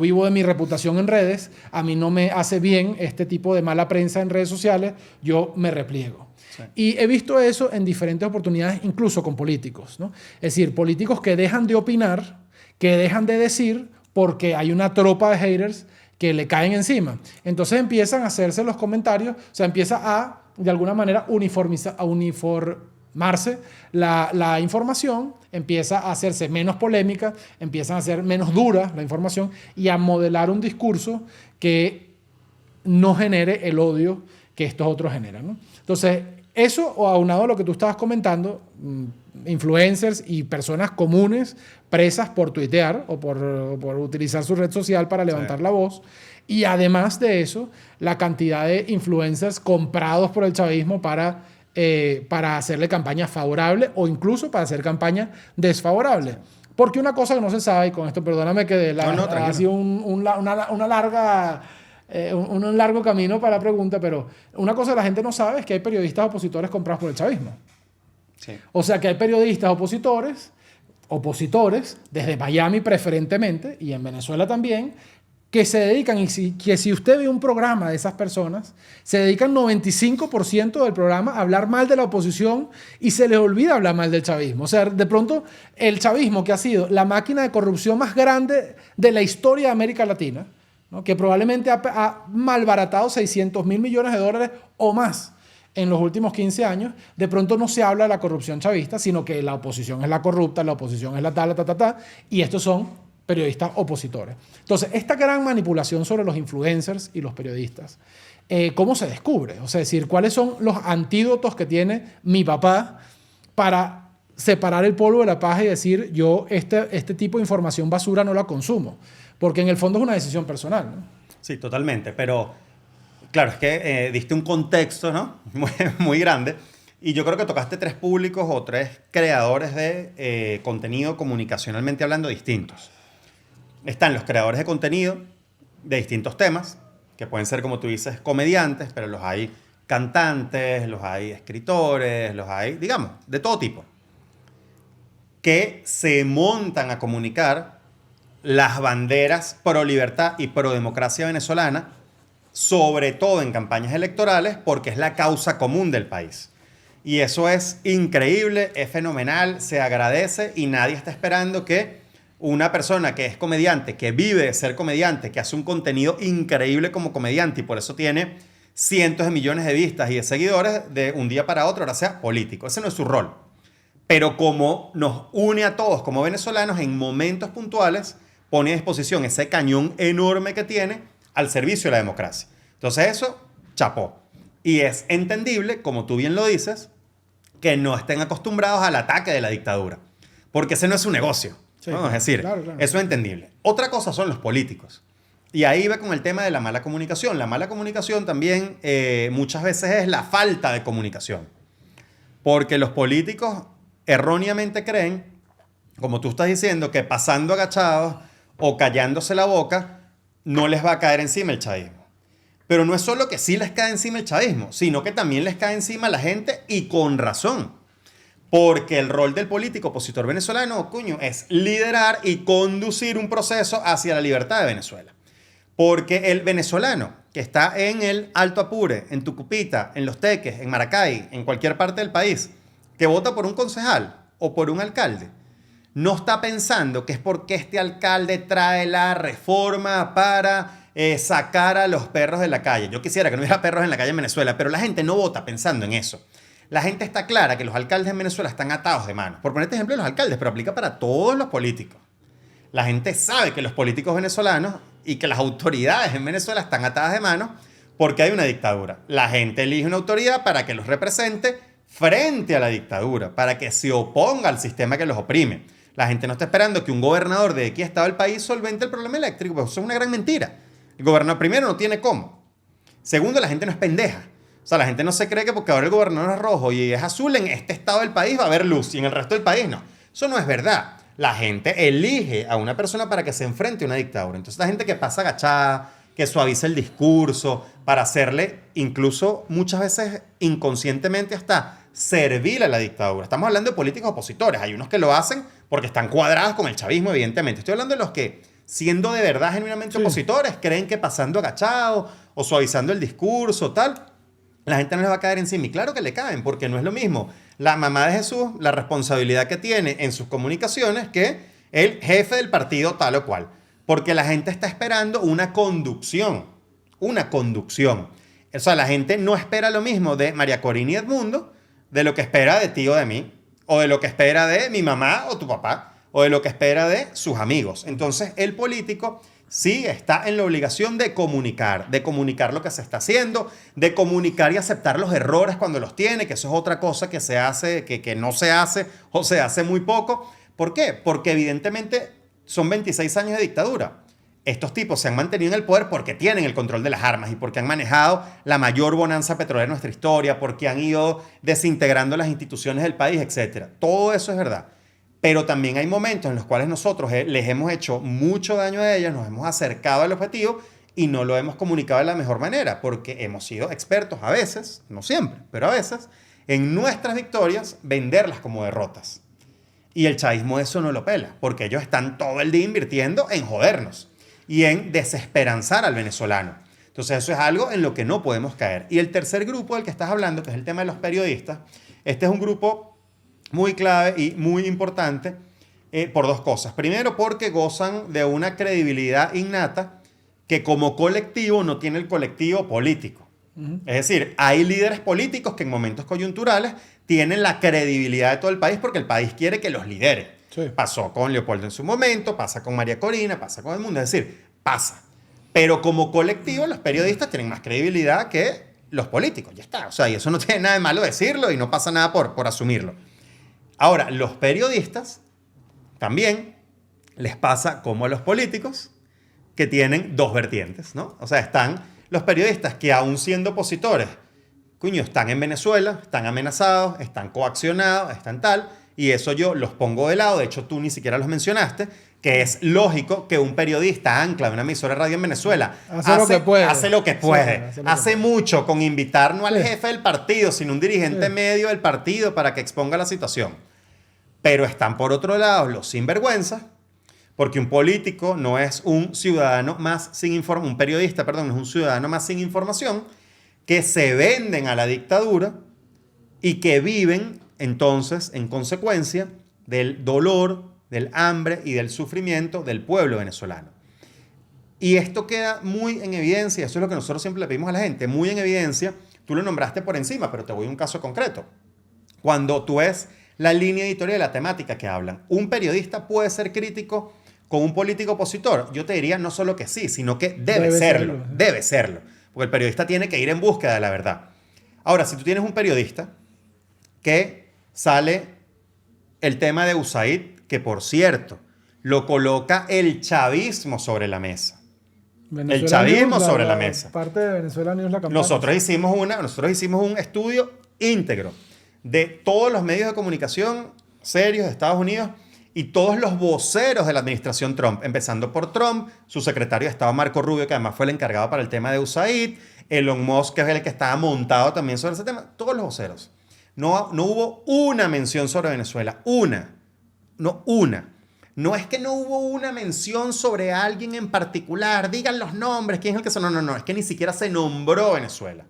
vivo de mi reputación en redes, a mí no me hace bien este tipo de mala prensa en redes sociales, yo me repliego. Sí. Y he visto eso en diferentes oportunidades, incluso con políticos, ¿no? Es decir, políticos que dejan de opinar, que dejan de decir porque hay una tropa de haters que le caen encima. Entonces empiezan a hacerse los comentarios, o sea, empieza a, de alguna manera, uniformarse la información, empieza a hacerse menos polémica, empiezan a ser menos dura la información y a modelar un discurso que no genere el odio que estos otros generan, ¿no? Entonces, eso, o aunado a lo que tú estabas comentando, influencers y personas comunes presas por tuitear o por utilizar su red social para levantar la voz. Y además de eso, la cantidad de influencers comprados por el chavismo para hacerle campaña favorable o incluso para hacer campaña desfavorable. Porque una cosa que no se sabe, y con esto perdóname que ha sido un largo camino para la pregunta, pero una cosa que la gente no sabe es que hay periodistas opositores comprados por el chavismo. Sí. O sea que hay periodistas opositores desde Miami preferentemente y en Venezuela también, que se dedican, que si usted ve un programa de esas personas, se dedican 95% del programa a hablar mal de la oposición y se les olvida hablar mal del chavismo. O sea, de pronto el chavismo, que ha sido la máquina de corrupción más grande de la historia de América Latina, ¿no? Que probablemente ha malbaratado 600.000 millones de dólares o más en los últimos 15 años, de pronto no se habla de la corrupción chavista, sino que la oposición es la corrupta, la oposición es la tal, y estos son periodistas opositores. Entonces, esta gran manipulación sobre los influencers y los periodistas, ¿cómo se descubre? O sea, es decir, ¿cuáles son los antídotos que tiene mi papá para separar el polvo de la paja y decir, yo este tipo de información basura no la consumo? Porque en el fondo es una decisión personal, ¿no? Sí, totalmente. Pero, claro, es que diste un contexto, ¿no? Muy grande. Y yo creo que tocaste 3 públicos o 3 creadores de contenido comunicacionalmente hablando distintos. Están los creadores de contenido de distintos temas, que pueden ser, como tú dices, comediantes, pero los hay cantantes, los hay escritores, los hay, digamos, de todo tipo, que se montan a comunicar las banderas pro libertad y pro democracia venezolana, sobre todo en campañas electorales, porque es la causa común del país. Y eso es increíble, es fenomenal, se agradece y nadie está esperando que una persona que es comediante, que vive de ser comediante, que hace un contenido increíble como comediante y por eso tiene cientos de millones de vistas y de seguidores, de un día para otro ahora sea político. Ese no es su rol. Pero como nos une a todos como venezolanos, en momentos puntuales pone a disposición ese cañón enorme que tiene al servicio de la democracia. Entonces eso, chapó. Y es entendible, como tú bien lo dices, que no estén acostumbrados al ataque de la dictadura. Porque ese no es su negocio. Sí, ¿no? Es decir, claro. Eso es entendible. Otra cosa son los políticos. Y ahí va con el tema de la mala comunicación. La mala comunicación también muchas veces es la falta de comunicación. Porque los políticos erróneamente creen, como tú estás diciendo, que pasando agachados o callándose la boca no les va a caer encima el chavismo. Pero no es solo que sí les cae encima el chavismo, sino que también les cae encima la gente y con razón. Porque el rol del político opositor venezolano, coño, es liderar y conducir un proceso hacia la libertad de Venezuela. Porque el venezolano que está en el Alto Apure, en Tucupita, en Los Teques, en Maracay, en cualquier parte del país, que vota por un concejal o por un alcalde, no está pensando que es porque este alcalde trae la reforma para sacar a los perros de la calle. Yo quisiera que no hubiera perros en la calle en Venezuela, pero la gente no vota pensando en eso. La gente está clara que los alcaldes en Venezuela están atados de manos. Por ponerte ejemplo de los alcaldes, pero aplica para todos los políticos. La gente sabe que los políticos venezolanos y que las autoridades en Venezuela están atadas de manos porque hay una dictadura. La gente elige una autoridad para que los represente frente a la dictadura, para que se oponga al sistema que los oprime. La gente no está esperando que un gobernador de X estado del país solvente el problema eléctrico, pues eso es una gran mentira. El gobernador, primero, no tiene cómo. Segundo, la gente no es pendeja. O sea, la gente no se cree que porque ahora el gobernador es rojo y es azul, en este estado del país va a haber luz y en el resto del país no. Eso no es verdad. La gente elige a una persona para que se enfrente a una dictadura. Entonces, la gente que pasa agachada, que suaviza el discurso, para hacerle incluso muchas veces inconscientemente hasta servir a la dictadura. Estamos hablando de políticos opositores. Hay unos que lo hacen porque están cuadrados con el chavismo, evidentemente. Estoy hablando de los que, siendo de verdad genuinamente opositores, creen que pasando agachado o suavizando el discurso, tal, la gente no les va a caer encima. Y claro que le caen, porque no es lo mismo la mamá de Jesús, la responsabilidad que tiene en sus comunicaciones, que el jefe del partido tal o cual. Porque la gente está esperando una conducción. Una conducción. O sea, la gente no espera lo mismo de María Corina y Edmundo, de lo que espera de ti o de mí, o de lo que espera de mi mamá o tu papá, o de lo que espera de sus amigos. Entonces, el político sí está en la obligación de comunicar lo que se está haciendo, de comunicar y aceptar los errores cuando los tiene, que eso es otra cosa que se hace, que no se hace o se hace muy poco. ¿Por qué? Porque evidentemente son 26 años de dictadura. Estos tipos se han mantenido en el poder porque tienen el control de las armas y porque han manejado la mayor bonanza petrolera de nuestra historia, porque han ido desintegrando las instituciones del país, etc. Todo eso es verdad. Pero también hay momentos en los cuales nosotros les hemos hecho mucho daño a ellas, nos hemos acercado al objetivo y no lo hemos comunicado de la mejor manera, porque hemos sido expertos a veces, no siempre, pero a veces, en nuestras victorias, venderlas como derrotas. Y el chavismo eso no lo pela, porque ellos están todo el día invirtiendo en jodernos y en desesperanzar al venezolano. Entonces eso es algo en lo que no podemos caer. Y el tercer grupo del que estás hablando, que es el tema de los periodistas, este es un grupo muy clave y muy importante por dos cosas. Primero, porque gozan de una credibilidad innata que como colectivo no tiene el colectivo político. Es decir, hay líderes políticos que en momentos coyunturales tienen la credibilidad de todo el país porque el país quiere que los lidere. Sí. Pasó con Leopoldo en su momento, pasa con María Corina, pasa con el mundo. Es decir, pasa. Pero como colectivo los periodistas tienen más credibilidad que los políticos. Ya está. O sea, y eso no tiene nada de malo decirlo y no pasa nada por asumirlo. Ahora, los periodistas también les pasa como a los políticos que tienen dos vertientes, ¿no? O sea, están los periodistas que aún siendo opositores, coño, están en Venezuela, están amenazados, están coaccionados, están tal, y eso yo los pongo de lado, de hecho tú ni siquiera los mencionaste, que es lógico que un periodista ancla de una emisora de radio en Venezuela hace lo que puede. Hace mucho con invitar no al jefe del partido, sino un dirigente medio del partido para que exponga la situación. Pero están por otro lado los sinvergüenzas, porque un político no es un ciudadano más sin información, un periodista, perdón, no es un ciudadano más sin información, que se venden a la dictadura y que viven entonces en consecuencia del dolor, del hambre y del sufrimiento del pueblo venezolano. Y esto queda muy en evidencia, eso es lo que nosotros siempre le pedimos a la gente, muy en evidencia, tú lo nombraste por encima, pero te voy a un caso concreto. Cuando tú ves la línea editorial de la temática que hablan, un periodista puede ser crítico con un político opositor. Yo te diría no solo que sí, sino que debe serlo. Debe serlo. Porque el periodista tiene que ir en búsqueda de la verdad. Ahora, si tú tienes un periodista que sale el tema de USAID, que por cierto, lo coloca el chavismo sobre la mesa. El chavismo sobre la mesa. Parte de Venezuela News, la campaña. Nosotros hicimos un estudio íntegro de todos los medios de comunicación serios de Estados Unidos y todos los voceros de la administración Trump, empezando por Trump, su secretario de Estado Marco Rubio, que además fue el encargado para el tema de USAID, Elon Musk, que es el que estaba montado también sobre ese tema, todos los voceros. No hubo una mención sobre Venezuela, No es que no hubo una mención sobre alguien en particular, digan los nombres, quién es el que son. No, es que ni siquiera se nombró Venezuela.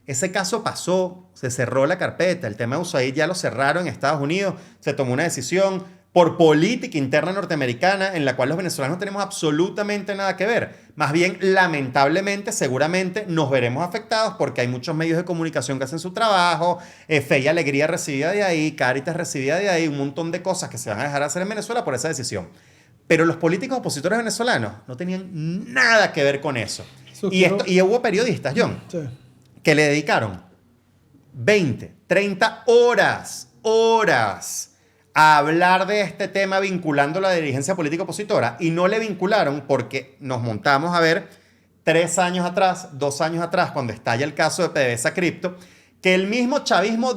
Ese caso pasó, se cerró la carpeta, el tema de USAID ya lo cerraron en Estados Unidos, se tomó una decisión por política interna norteamericana en la cual los venezolanos no tenemos absolutamente nada que ver. Más bien, lamentablemente, seguramente nos veremos afectados porque hay muchos medios de comunicación que hacen su trabajo, Fe y Alegría recibida de ahí, Cáritas recibida de ahí, un montón de cosas que se van a dejar hacer en Venezuela por esa decisión. Pero los políticos opositores venezolanos no tenían nada que ver con eso. Y hubo periodistas, John, que le dedicaron 20, 30 horas a hablar de este tema vinculando la dirigencia política opositora y no le vincularon porque nos montamos a ver 2 años atrás, cuando estalla el caso de PDVSA Cripto, que el mismo chavismo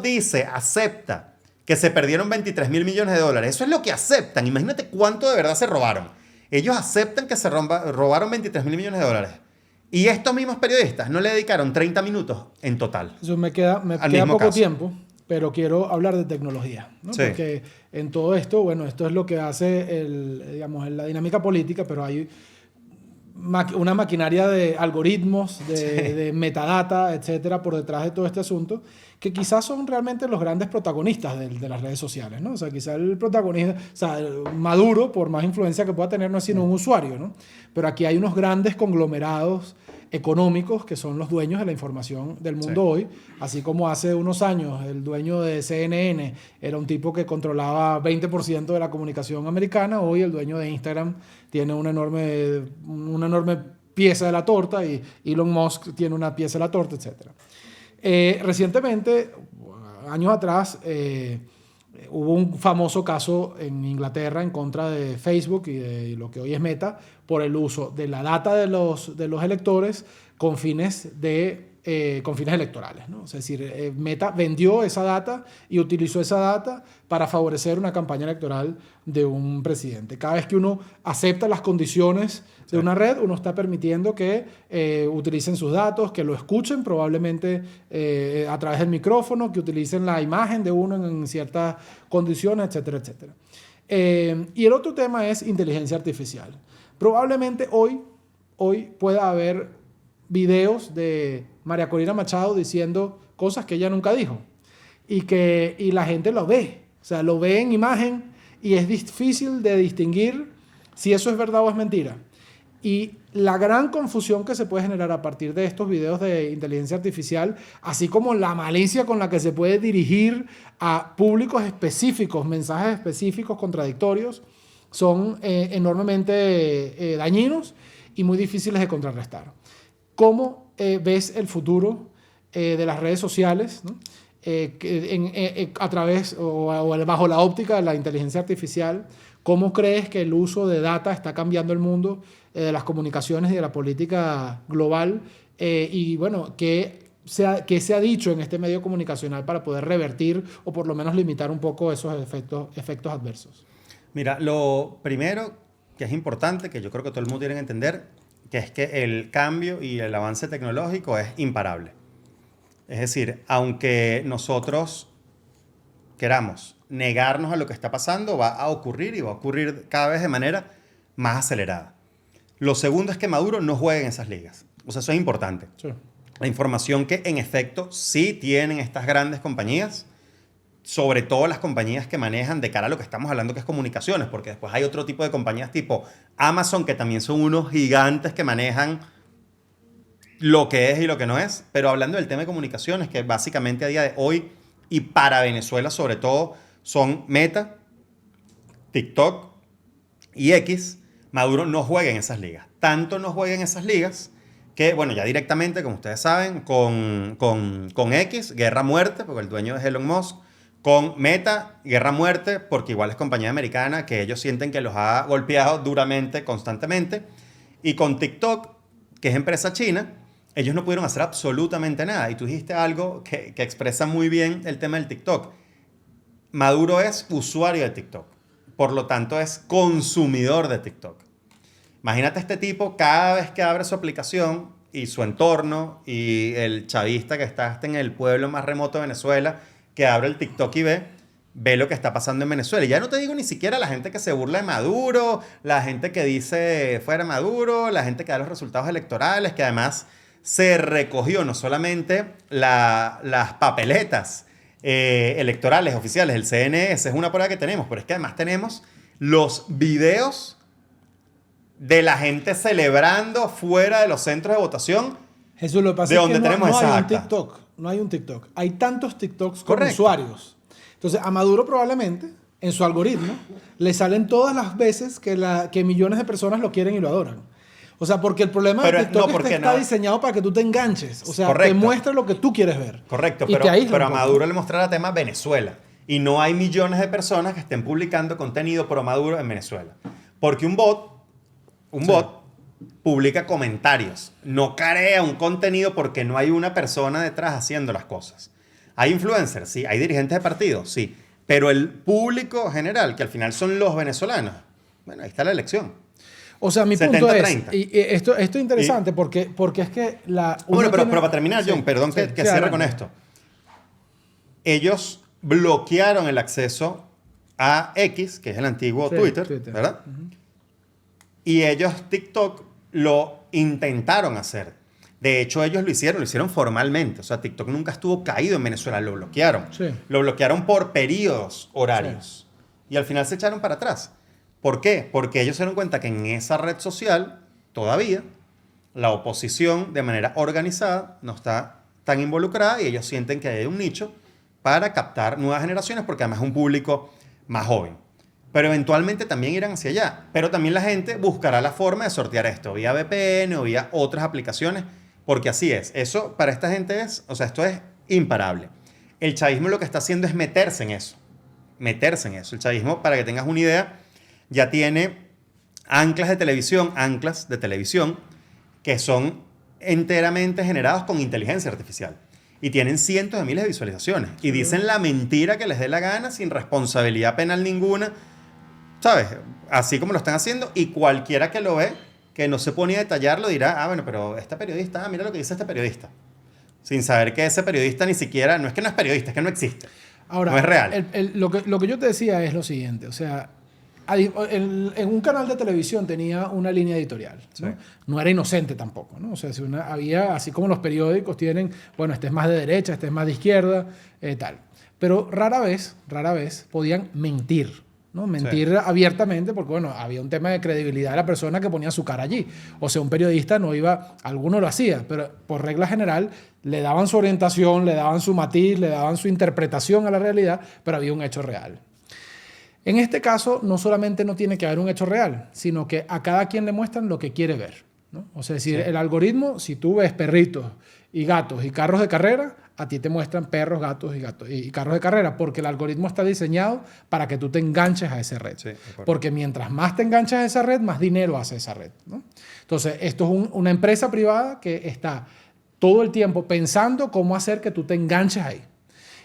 acepta que se perdieron 23.000 millones de dólares. Eso es lo que aceptan. Imagínate cuánto de verdad se robaron. Ellos aceptan que se robaron 23.000 millones de dólares. Y estos mismos periodistas no le dedicaron 30 minutos en total. Eso me queda poco tiempo. Pero quiero hablar de tecnología, ¿no? Sí. Porque en todo esto, bueno, esto es lo que hace la dinámica política, pero hay una maquinaria de algoritmos, de metadata, etcétera, por detrás de todo este asunto, que quizás son realmente los grandes protagonistas de las redes sociales, ¿no? O sea, quizás el protagonista, o sea, Maduro, por más influencia que pueda tener, no es sino un usuario, ¿no? Pero aquí hay unos grandes conglomerados económicos que son los dueños de la información del mundo hoy, así como hace unos años el dueño de CNN era un tipo que controlaba 20% de la comunicación americana, hoy el dueño de Instagram tiene una enorme pieza de la torta y Elon Musk tiene una pieza de la torta, etc. Recientemente, años atrás, hubo un famoso caso en Inglaterra en contra de Facebook y de lo que hoy es Meta por el uso de la data de los electores con fines electorales, ¿no? Es decir, Meta vendió esa data y utilizó esa data para favorecer una campaña electoral de un presidente. Cada vez que uno acepta las condiciones de una red, uno está permitiendo que utilicen sus datos, que lo escuchen probablemente a través del micrófono, que utilicen la imagen de uno en ciertas condiciones, etcétera, etcétera. Y el otro tema es inteligencia artificial. Probablemente hoy pueda haber videos de María Corina Machado diciendo cosas que ella nunca dijo y la gente lo ve, o sea, lo ve en imagen y es difícil de distinguir si eso es verdad o es mentira. Y la gran confusión que se puede generar a partir de estos videos de inteligencia artificial, así como la malicia con la que se puede dirigir a públicos específicos, mensajes específicos contradictorios, son enormemente dañinos y muy difíciles de contrarrestar. ¿Cómo ves el futuro de las redes sociales, ¿no? A través o bajo la óptica de la inteligencia artificial? ¿Cómo crees que el uso de data está cambiando el mundo de las comunicaciones y de la política global? Y bueno, ¿qué se ha dicho en este medio comunicacional para poder revertir o por lo menos limitar un poco esos efectos adversos? Mira, lo primero que es importante, que yo creo que todo el mundo tiene que entender, que es que el cambio y el avance tecnológico es imparable. Es decir, aunque nosotros queramos negarnos a lo que está pasando, va a ocurrir y va a ocurrir cada vez de manera más acelerada. Lo segundo es que Maduro no juegue en esas ligas. O sea, eso es importante. Sí. La información que en efecto sí tienen estas grandes compañías, sobre todo las compañías que manejan de cara a lo que estamos hablando que es comunicaciones, porque después hay otro tipo de compañías tipo Amazon, que también son unos gigantes que manejan lo que es y lo que no es. Pero hablando del tema de comunicaciones, que básicamente a día de hoy y para Venezuela sobre todo son Meta, TikTok y X, Maduro no juega en esas ligas. Tanto no juega en esas ligas que, bueno, ya directamente, como ustedes saben, con X, guerra muerte, porque el dueño es Elon Musk. Con Meta, guerra muerte, porque igual es compañía americana que ellos sienten que los ha golpeado duramente, constantemente. Y con TikTok, que es empresa china, ellos no pudieron hacer absolutamente nada. Y tú dijiste algo que expresa muy bien el tema del TikTok. Maduro es usuario de TikTok. Por lo tanto, es consumidor de TikTok. Imagínate este tipo, cada vez que abre su aplicación y su entorno, y el chavista que está hasta en el pueblo más remoto de Venezuela, que abre el TikTok y ve lo que está pasando en Venezuela. Y ya no te digo ni siquiera la gente que se burla de Maduro, la gente que dice fuera Maduro, la gente que da los resultados electorales, que además se recogió no solamente las papeletas electorales oficiales del CNE, es una prueba que tenemos, pero es que además tenemos los videos de la gente celebrando fuera de los centros de votación. Jesús, lo que pasa de es donde que tenemos no esa hay un acta. TikTok. No hay un TikTok. Hay tantos TikToks con Correcto. usuarios. Entonces, a Maduro probablemente, en su algoritmo, le salen todas las veces que millones de personas lo quieren y lo adoran. O sea, porque el problema de TikTok es que está diseñado para que tú te enganches. O sea, correcto, te muestra lo que tú quieres ver. Correcto, y pero a Maduro le mostrará tema Venezuela. Y no hay millones de personas que estén publicando contenido pro Maduro en Venezuela. Porque un bot publica comentarios, no crea un contenido porque no hay una persona detrás haciendo las cosas. Hay influencers, sí, hay dirigentes de partidos, sí, pero el público general, que al final son los venezolanos, bueno, ahí está la elección. O sea, mi 70, punto es, 30. y esto es interesante porque es que Bueno, pero para terminar, John, perdón que cierre con esto. Ellos bloquearon el acceso a X, que es el antiguo Twitter, ¿verdad? Uh-huh. Y ellos, TikTok, lo intentaron hacer. De hecho, ellos lo hicieron formalmente. O sea, TikTok nunca estuvo caído en Venezuela, lo bloquearon. Sí. Lo bloquearon por periodos horarios. Sí. Y al final se echaron para atrás. ¿Por qué? Porque ellos se dieron cuenta que en esa red social, todavía, la oposición de manera organizada no está tan involucrada y ellos sienten que hay un nicho para captar nuevas generaciones porque además es un público más joven. Pero eventualmente también irán hacia allá. Pero también la gente buscará la forma de sortear esto vía VPN o vía otras aplicaciones, porque así es. Eso para esta gente es, o sea, esto es imparable. El chavismo lo que está haciendo es meterse en eso. Meterse en eso. El chavismo, para que tengas una idea, ya tiene anclas de televisión que son enteramente generados con inteligencia artificial. Y tienen cientos de miles de visualizaciones. Y dicen la mentira que les dé la gana sin responsabilidad penal ninguna. ¿Sabes? Así como lo están haciendo. Y cualquiera que lo ve, que no se pone a detallarlo, dirá, bueno, pero este periodista, mira lo que dice este periodista. Sin saber que ese periodista ni siquiera, no es que no es periodista, es que no existe. Ahora, no es real. Lo que yo te decía es lo siguiente. O sea, en un canal de televisión tenía una línea editorial, ¿no? Sí. No era inocente tampoco, ¿no? O sea, había, así como los periódicos tienen, bueno, este es más de derecha, este es más de izquierda, tal. Pero rara vez podían mentir, ¿no? Mentir sí. abiertamente, porque bueno, había un tema de credibilidad de la persona que ponía su cara allí. O sea, un periodista no iba, alguno lo hacía, pero por regla general le daban su orientación, le daban su matiz, le daban su interpretación a la realidad, pero había un hecho real. En este caso, no solamente no tiene que haber un hecho real, sino que a cada quien le muestran lo que quiere ver, ¿no? O sea, decir, sí. El algoritmo, si tú ves perritos y gatos y carros de carrera, a ti te muestran perros, gatos y carros de carrera, porque el algoritmo está diseñado para que tú te enganches a esa red. Sí, porque mientras más te enganchas a esa red, más dinero hace esa red, ¿no? Entonces, esto es una empresa privada que está todo el tiempo pensando cómo hacer que tú te enganches ahí.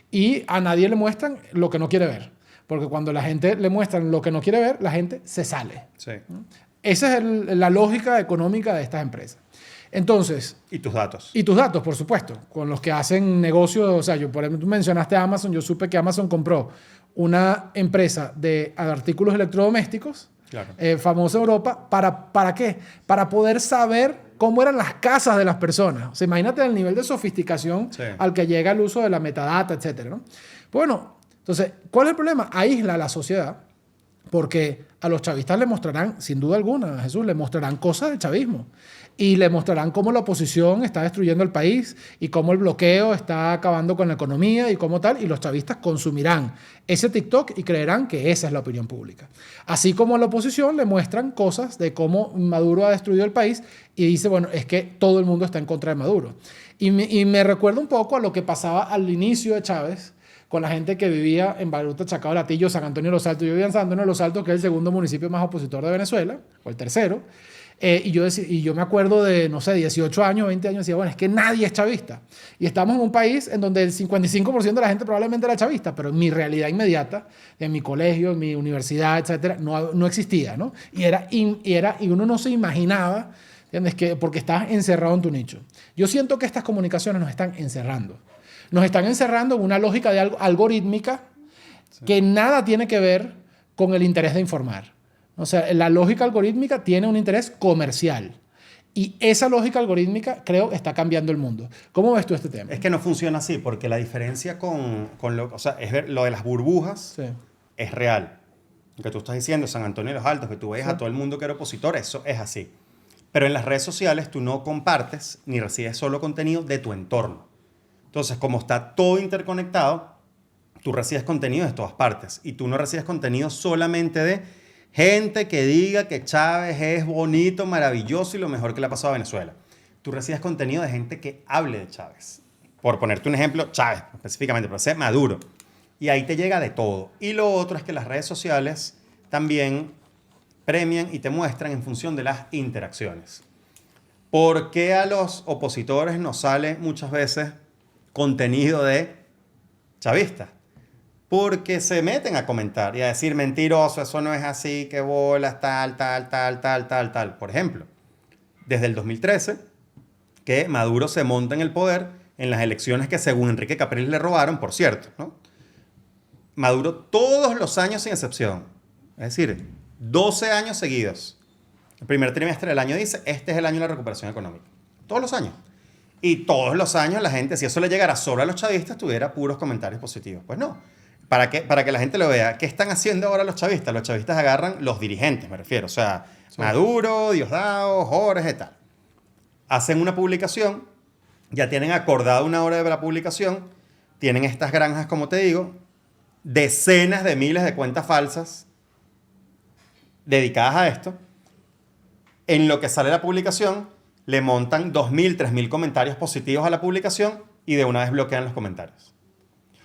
Y a nadie le muestran lo que no quiere ver. Porque cuando la gente le muestran lo que no quiere ver, la gente se sale. Sí. Esa es la lógica económica de estas empresas. Entonces... Y tus datos. Y tus datos, por supuesto, con los que hacen negocios. O sea, por ejemplo, tú mencionaste a Amazon. Yo supe que Amazon compró una empresa de artículos electrodomésticos, claro. Famosa en Europa. ¿Para qué? Para poder saber cómo eran las casas de las personas. O sea, imagínate el nivel de sofisticación sí. al que llega el uso de la metadata, etc., ¿no? Bueno... Entonces, ¿cuál es el problema? Aísla a la sociedad, porque a los chavistas le mostrarán, sin duda alguna, a Jesús, le mostrarán cosas del chavismo y le mostrarán cómo la oposición está destruyendo el país y cómo el bloqueo está acabando con la economía y cómo tal, y los chavistas consumirán ese TikTok y creerán que esa es la opinión pública. Así como a la oposición le muestran cosas de cómo Maduro ha destruido el país y dice, bueno, es que todo el mundo está en contra de Maduro. Y me recuerda un poco a lo que pasaba al inicio de Chávez, con la gente que vivía en Baruta, Chacao, Latillo, San Antonio de los Altos. Yo vivía en San Antonio de los Altos, que es el segundo municipio más opositor de Venezuela, o el tercero. Y yo me acuerdo de, no sé, 18 años, 20 años, decía, bueno, es que nadie es chavista. Y estamos en un país en donde el 55% de la gente probablemente era chavista, pero en mi realidad inmediata, en mi colegio, en mi universidad, etcétera, no existía, ¿no? Y uno no se imaginaba, ¿entiendes? Porque estás encerrado en tu nicho. Yo siento que estas comunicaciones nos están encerrando. Nos están encerrando en una lógica de algorítmica sí. que nada tiene que ver con el interés de informar. O sea, la lógica algorítmica tiene un interés comercial. Y esa lógica algorítmica, creo, está cambiando el mundo. ¿Cómo ves tú este tema? Es que no funciona así, porque la diferencia con lo, o sea, lo de las burbujas sí. es real. Lo que tú estás diciendo, San Antonio de los Altos, que tú ves sí. a todo el mundo que era opositor, eso es así. Pero en las redes sociales tú no compartes ni recibes solo contenido de tu entorno. Entonces, como está todo interconectado, tú recibes contenido de todas partes y tú no recibes contenido solamente de gente que diga que Chávez es bonito, maravilloso y lo mejor que le ha pasado a Venezuela. Tú recibes contenido de gente que hable de Chávez. Por ponerte un ejemplo, Chávez específicamente, pero sea Maduro. Y ahí te llega de todo. Y lo otro es que las redes sociales también premian y te muestran en función de las interacciones. ¿Por qué a los opositores nos sale muchas veces contenido de chavistas? Porque se meten a comentar y a decir mentiroso, eso no es así, que bolas, tal. Por ejemplo, desde el 2013, que Maduro se monta en el poder en las elecciones que según Enrique Capriles le robaron, por cierto, ¿no? Maduro todos los años sin excepción, es decir, 12 años seguidos, el primer trimestre del año dice, este es el año de la recuperación económica. Todos los años. Y todos los años la gente, si eso le llegara solo a los chavistas, tuviera puros comentarios positivos. Pues no. Para que la gente lo vea. ¿Qué están haciendo ahora los chavistas? Los chavistas agarran los dirigentes, me refiero. O sea, sí. Maduro, Diosdado, Jorge y tal. hacen una publicación, ya tienen acordada una hora de la publicación, tienen estas granjas, como te digo, decenas de miles de cuentas falsas dedicadas a esto. En lo que sale la publicación, le montan 2.000, 3.000 comentarios positivos a la publicación y de una vez bloquean los comentarios.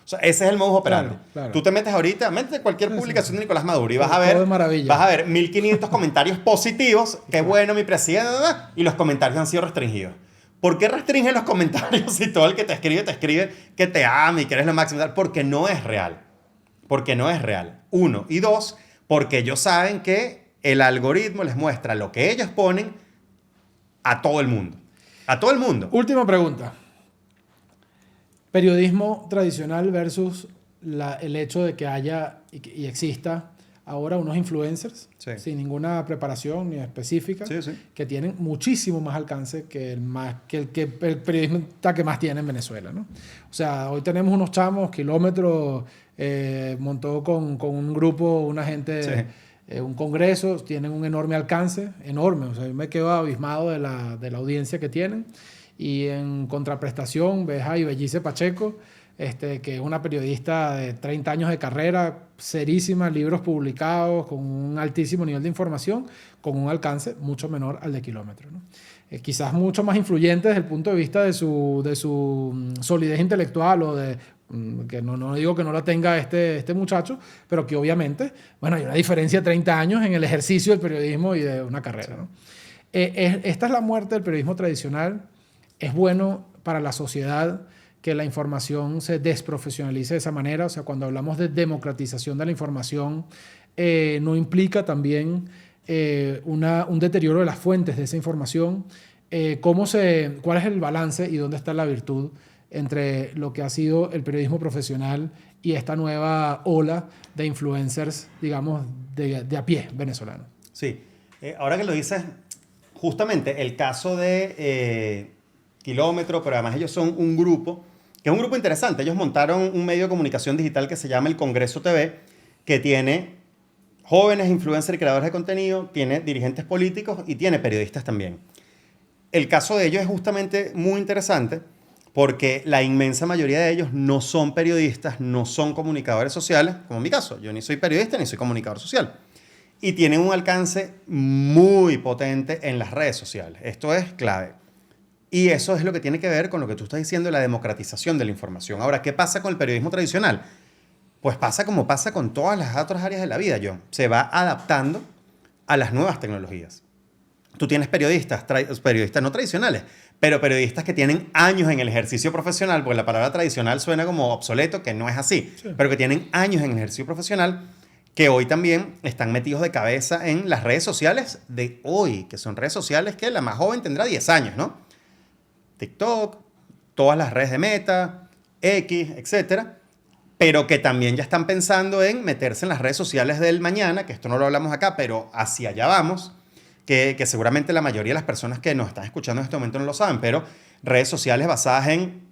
O sea, ese es el modus operandi. Claro, claro. Tú te metes ahorita, métete cualquier publicación de Nicolás Maduro y vas Todo a ver, de maravilla. vas a ver 1.500 comentarios positivos, qué bueno mi presidente, y los comentarios han sido restringidos. ¿Por qué restringen los comentarios si todo el que te escribe que te ama y que eres lo máximo? Porque no es real. Porque no es real. Uno. Y dos, porque ellos saben que el algoritmo les muestra lo que ellos ponen a todo el mundo. A todo el mundo. Última pregunta. Periodismo tradicional versus el hecho de que haya y exista ahora unos influencers Sí. sin ninguna preparación ni específica, Sí, sí. que tienen muchísimo más alcance que el periodista que más tiene en Venezuela, ¿no? O sea, hoy tenemos unos chamos, Kilómetro, montó con un grupo, una gente, Sí. un congreso, tienen un enorme alcance, enorme. O sea, yo me quedo abismado de la audiencia que tienen. Y en contraprestación ves a Ibellice Pacheco, que es una periodista de 30 años de carrera, serísima, libros publicados, con un altísimo nivel de información, con un alcance mucho menor al de Kilómetro, ¿no? Quizás mucho más influyente desde el punto de vista de su solidez intelectual o de que no digo que no la tenga este muchacho, pero que obviamente, bueno, hay una diferencia de 30 años en el ejercicio del periodismo y de una carrera, ¿no? Esta es la muerte del periodismo tradicional. Es bueno para la sociedad que la información se desprofesionalice de esa manera. O sea, cuando hablamos de democratización de la información, no implica también un deterioro de las fuentes de esa información. ¿Cuál es el balance y dónde está la virtud entre lo que ha sido el periodismo profesional y esta nueva ola de influencers, digamos, de a pie venezolano? Sí. Ahora que lo dices, justamente el caso de Kilómetro, pero además ellos son un grupo, que es un grupo interesante. Ellos montaron un medio de comunicación digital que se llama El Congreso TV, que tiene jóvenes influencers y creadores de contenido, tiene dirigentes políticos y tiene periodistas también. El caso de ellos es justamente muy interesante porque la inmensa mayoría de ellos no son periodistas, no son comunicadores sociales, como en mi caso. Yo ni soy periodista ni soy comunicador social. Y tienen un alcance muy potente en las redes sociales. Esto es clave. Y eso es lo que tiene que ver con lo que tú estás diciendo de la democratización de la información. Ahora, ¿qué pasa con el periodismo tradicional? Pues pasa como pasa con todas las otras áreas de la vida, John. Se va adaptando a las nuevas tecnologías. Tú tienes periodistas no tradicionales, pero periodistas que tienen años en el ejercicio profesional, porque la palabra tradicional suena como obsoleto, que no es así, Sí. pero que tienen años en el ejercicio profesional, que hoy también están metidos de cabeza en las redes sociales de hoy, que son redes sociales que la más joven tendrá 10 años, ¿no? TikTok, todas las redes de Meta, X, etcétera, pero que también ya están pensando en meterse en las redes sociales del mañana, que esto no lo hablamos acá, pero hacia allá vamos, que seguramente la mayoría de las personas que nos están escuchando en este momento no lo saben, pero redes sociales basadas en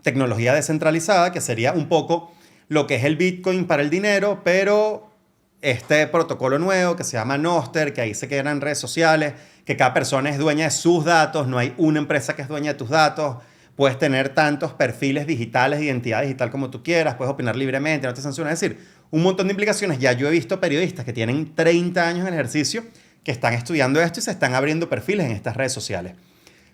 tecnología descentralizada, que sería un poco lo que es el Bitcoin para el dinero, pero este protocolo nuevo que se llama Nostr, que ahí se quedan redes sociales, que cada persona es dueña de sus datos, no hay una empresa que es dueña de tus datos, puedes tener tantos perfiles digitales, identidad digital como tú quieras, puedes opinar libremente, no te sancionan. Es decir, un montón de implicaciones. Ya yo he visto periodistas que tienen 30 años en ejercicio que están estudiando esto y se están abriendo perfiles en estas redes sociales.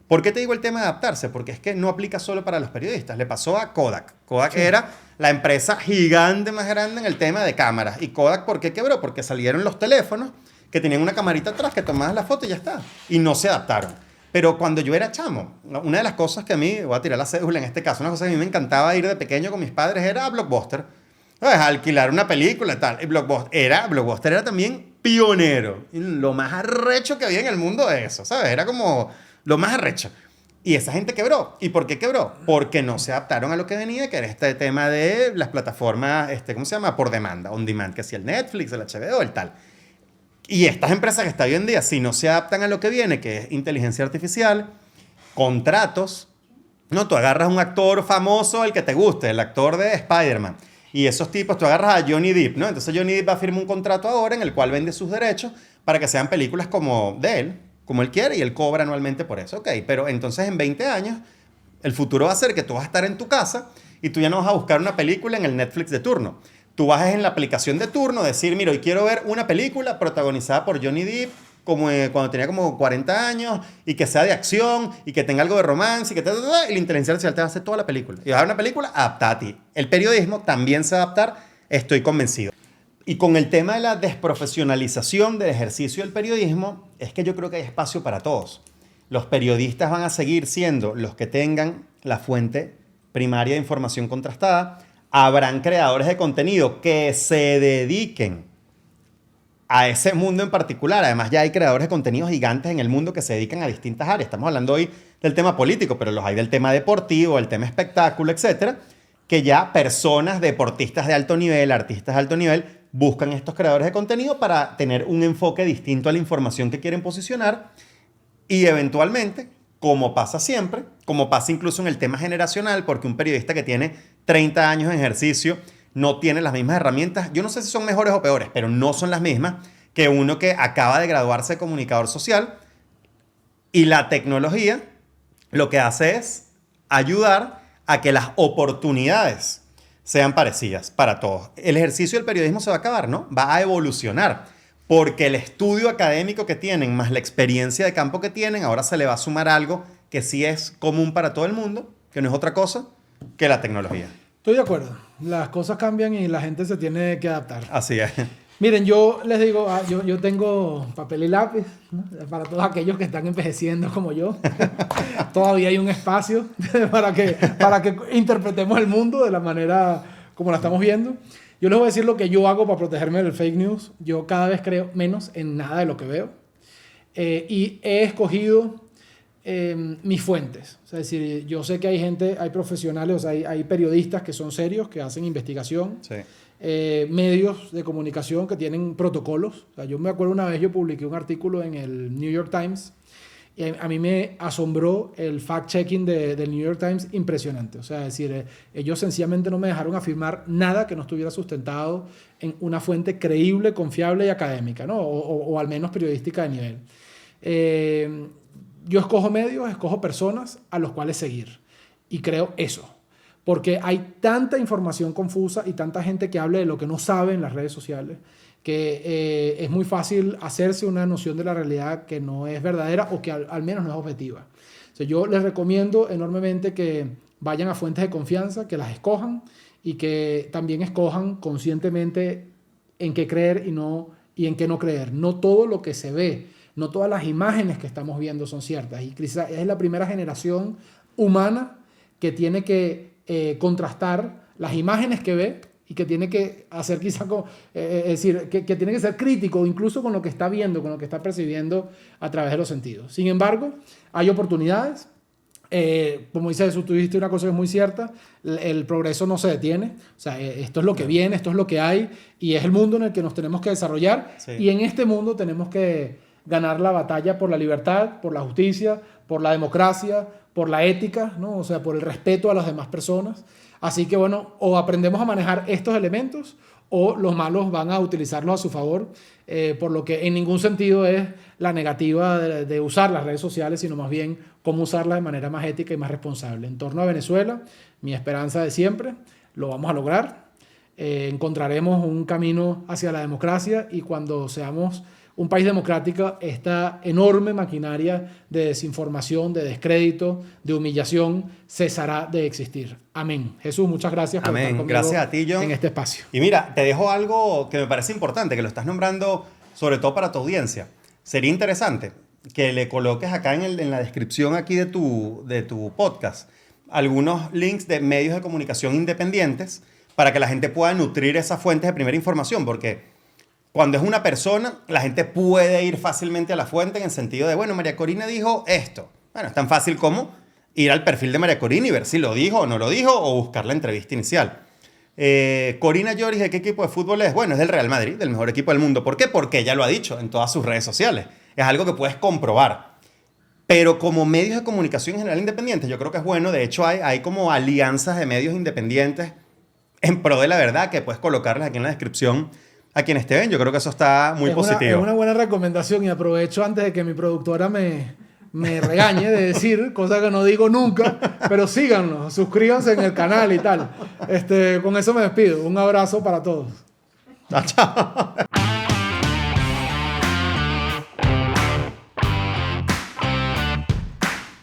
¿Por qué te digo el tema de adaptarse? Porque es que no aplica solo para los periodistas. Le pasó a Kodak. Kodak era la empresa gigante más grande en el tema de cámaras. ¿Y Kodak por qué quebró? Porque salieron los teléfonos que tenían una camarita atrás que tomabas la foto y ya está. Y no se adaptaron. Pero cuando yo era chamo, una de las cosas que a mí, voy a tirar la cédula en este caso, una cosa que a mí me encantaba ir de pequeño con mis padres era a Blockbuster. ¿Sabes? A alquilar una película y tal. Y Blockbuster era también pionero. Y lo más arrecho que había en el mundo de eso, ¿sabes? Era como lo más arrecho. Y esa gente quebró. ¿Y por qué quebró? Porque no se adaptaron a lo que venía, que era este tema de las plataformas, ¿cómo se llama? Por demanda, on demand, que si el Netflix, el HBO, el tal. Y estas empresas que están hoy en día, si no se adaptan a lo que viene, que es inteligencia artificial, contratos, no, tú agarras un actor famoso, el que te guste, el actor de Spider-Man, y esos tipos, tú agarras a Johnny Depp, ¿no? Entonces Johnny Depp va a firmar un contrato ahora en el cual vende sus derechos para que sean películas como de él. como él quiere y él cobra anualmente por eso. Ok, pero entonces en 20 años el futuro va a ser que tú vas a estar en tu casa y tú ya no vas a buscar una película en el Netflix de turno. Tú vas en la aplicación de turno, decir, mira, hoy quiero ver una película protagonizada por Johnny Depp, como cuando tenía como 40 años, y que sea de acción, y que tenga algo de romance, y y la inteligencia artificial te va a hacer toda la película. Y va a haber una película adaptada a ti. El periodismo también se va a adaptar, estoy convencido. Y con el tema de la desprofesionalización del ejercicio del periodismo, es que yo creo que hay espacio para todos. Los periodistas van a seguir siendo los que tengan la fuente primaria de información contrastada. Habrán creadores de contenido que se dediquen a ese mundo en particular. Además, ya hay creadores de contenido gigantes en el mundo que se dedican a distintas áreas. Estamos hablando hoy del tema político, pero los hay del tema deportivo, el tema espectáculo, etcétera, que ya personas, deportistas de alto nivel, artistas de alto nivel, buscan estos creadores de contenido para tener un enfoque distinto a la información que quieren posicionar y eventualmente, como pasa siempre, como pasa incluso en el tema generacional, porque un periodista que tiene 30 años en ejercicio no tiene las mismas herramientas. Yo no sé si son mejores o peores, pero no son las mismas que uno que acaba de graduarse de comunicador social. Y la tecnología lo que hace es ayudar a que las oportunidades sean parecidas para todos. El ejercicio del periodismo se va a acabar, ¿no? Va a evolucionar, porque el estudio académico que tienen más la experiencia de campo que tienen, ahora se le va a sumar algo que sí es común para todo el mundo, que no es otra cosa que la tecnología. Estoy de acuerdo. Las cosas cambian y la gente se tiene que adaptar. Así es. Miren, yo les digo, yo tengo papel y lápiz, ¿no? Para todos aquellos que están envejeciendo como yo. Todavía hay un espacio para que interpretemos el mundo de la manera como la estamos viendo. Yo les voy a decir lo que yo hago para protegerme del fake news. Yo cada vez creo menos en nada de lo que veo. Y he escogido mis fuentes. O sea, es decir, yo sé que hay gente, hay profesionales, o sea, hay periodistas que son serios, que hacen investigación. Sí. Medios de comunicación que tienen protocolos. O sea, yo me acuerdo una vez yo publiqué un artículo en el New York Times y a mí me asombró el fact-checking del New York Times, impresionante. O sea, es decir, ellos sencillamente no me dejaron afirmar nada que no estuviera sustentado en una fuente creíble, confiable y académica, ¿no? O al menos periodística de nivel. Yo escojo medios, escojo personas a los cuales seguir y creo eso. Porque hay tanta información confusa y tanta gente que habla de lo que no sabe en las redes sociales que es muy fácil hacerse una noción de la realidad que no es verdadera o que al menos no es objetiva. O sea, yo les recomiendo enormemente que vayan a fuentes de confianza, que las escojan y que también escojan conscientemente en qué creer y en qué no creer. No todo lo que se ve, no todas las imágenes que estamos viendo son ciertas. Y quizás es la primera generación humana que tiene que contrastar las imágenes que ve y que tiene que hacer quizá, es decir, que tiene que ser crítico incluso con lo que está viendo, con lo que está percibiendo a través de los sentidos. Sin embargo, hay oportunidades. Como dice Jesús, tú dijiste una cosa que es muy cierta, el progreso no se detiene. O sea, esto es lo que viene, esto es lo que hay y es el mundo en el que nos tenemos que desarrollar. Sí. Y en este mundo tenemos que ganar la batalla por la libertad, por la justicia, por la democracia, por la ética, ¿no? O sea, por el respeto a las demás personas. Así que, bueno, o aprendemos a manejar estos elementos o los malos van a utilizarlos a su favor, por lo que en ningún sentido es la negativa de usar las redes sociales, sino más bien cómo usarlas de manera más ética y más responsable. En torno a Venezuela, mi esperanza de siempre, lo vamos a lograr. Encontraremos un camino hacia la democracia y cuando seamos un país democrático, esta enorme maquinaria de desinformación, de descrédito, de humillación, cesará de existir. Amén. Jesús, muchas gracias por estar conmigo. Gracias a ti, John, en este espacio. Y mira, te dejo algo que me parece importante, que lo estás nombrando sobre todo para tu audiencia. Sería interesante que le coloques acá en la descripción aquí de tu podcast algunos links de medios de comunicación independientes para que la gente pueda nutrir esas fuentes de primera información, porque cuando es una persona, la gente puede ir fácilmente a la fuente en el sentido de, bueno, María Corina dijo esto. Bueno, es tan fácil como ir al perfil de María Corina y ver si lo dijo o no lo dijo o buscar la entrevista inicial. Corina Lloris, ¿de qué equipo de fútbol es? Bueno, es del Real Madrid, del mejor equipo del mundo. ¿Por qué? Porque ella lo ha dicho en todas sus redes sociales. Es algo que puedes comprobar. Pero como medios de comunicación en general independientes, yo creo que es bueno. De hecho, hay como alianzas de medios independientes en pro de la verdad que puedes colocarlas aquí en la descripción a quienes te ven. Yo creo que eso está muy positivo. Es una buena recomendación y aprovecho antes de que mi productora me regañe de decir, cosa que no digo nunca, pero síganos, suscríbanse en el canal y tal. Con eso me despido. Un abrazo para todos. Chao.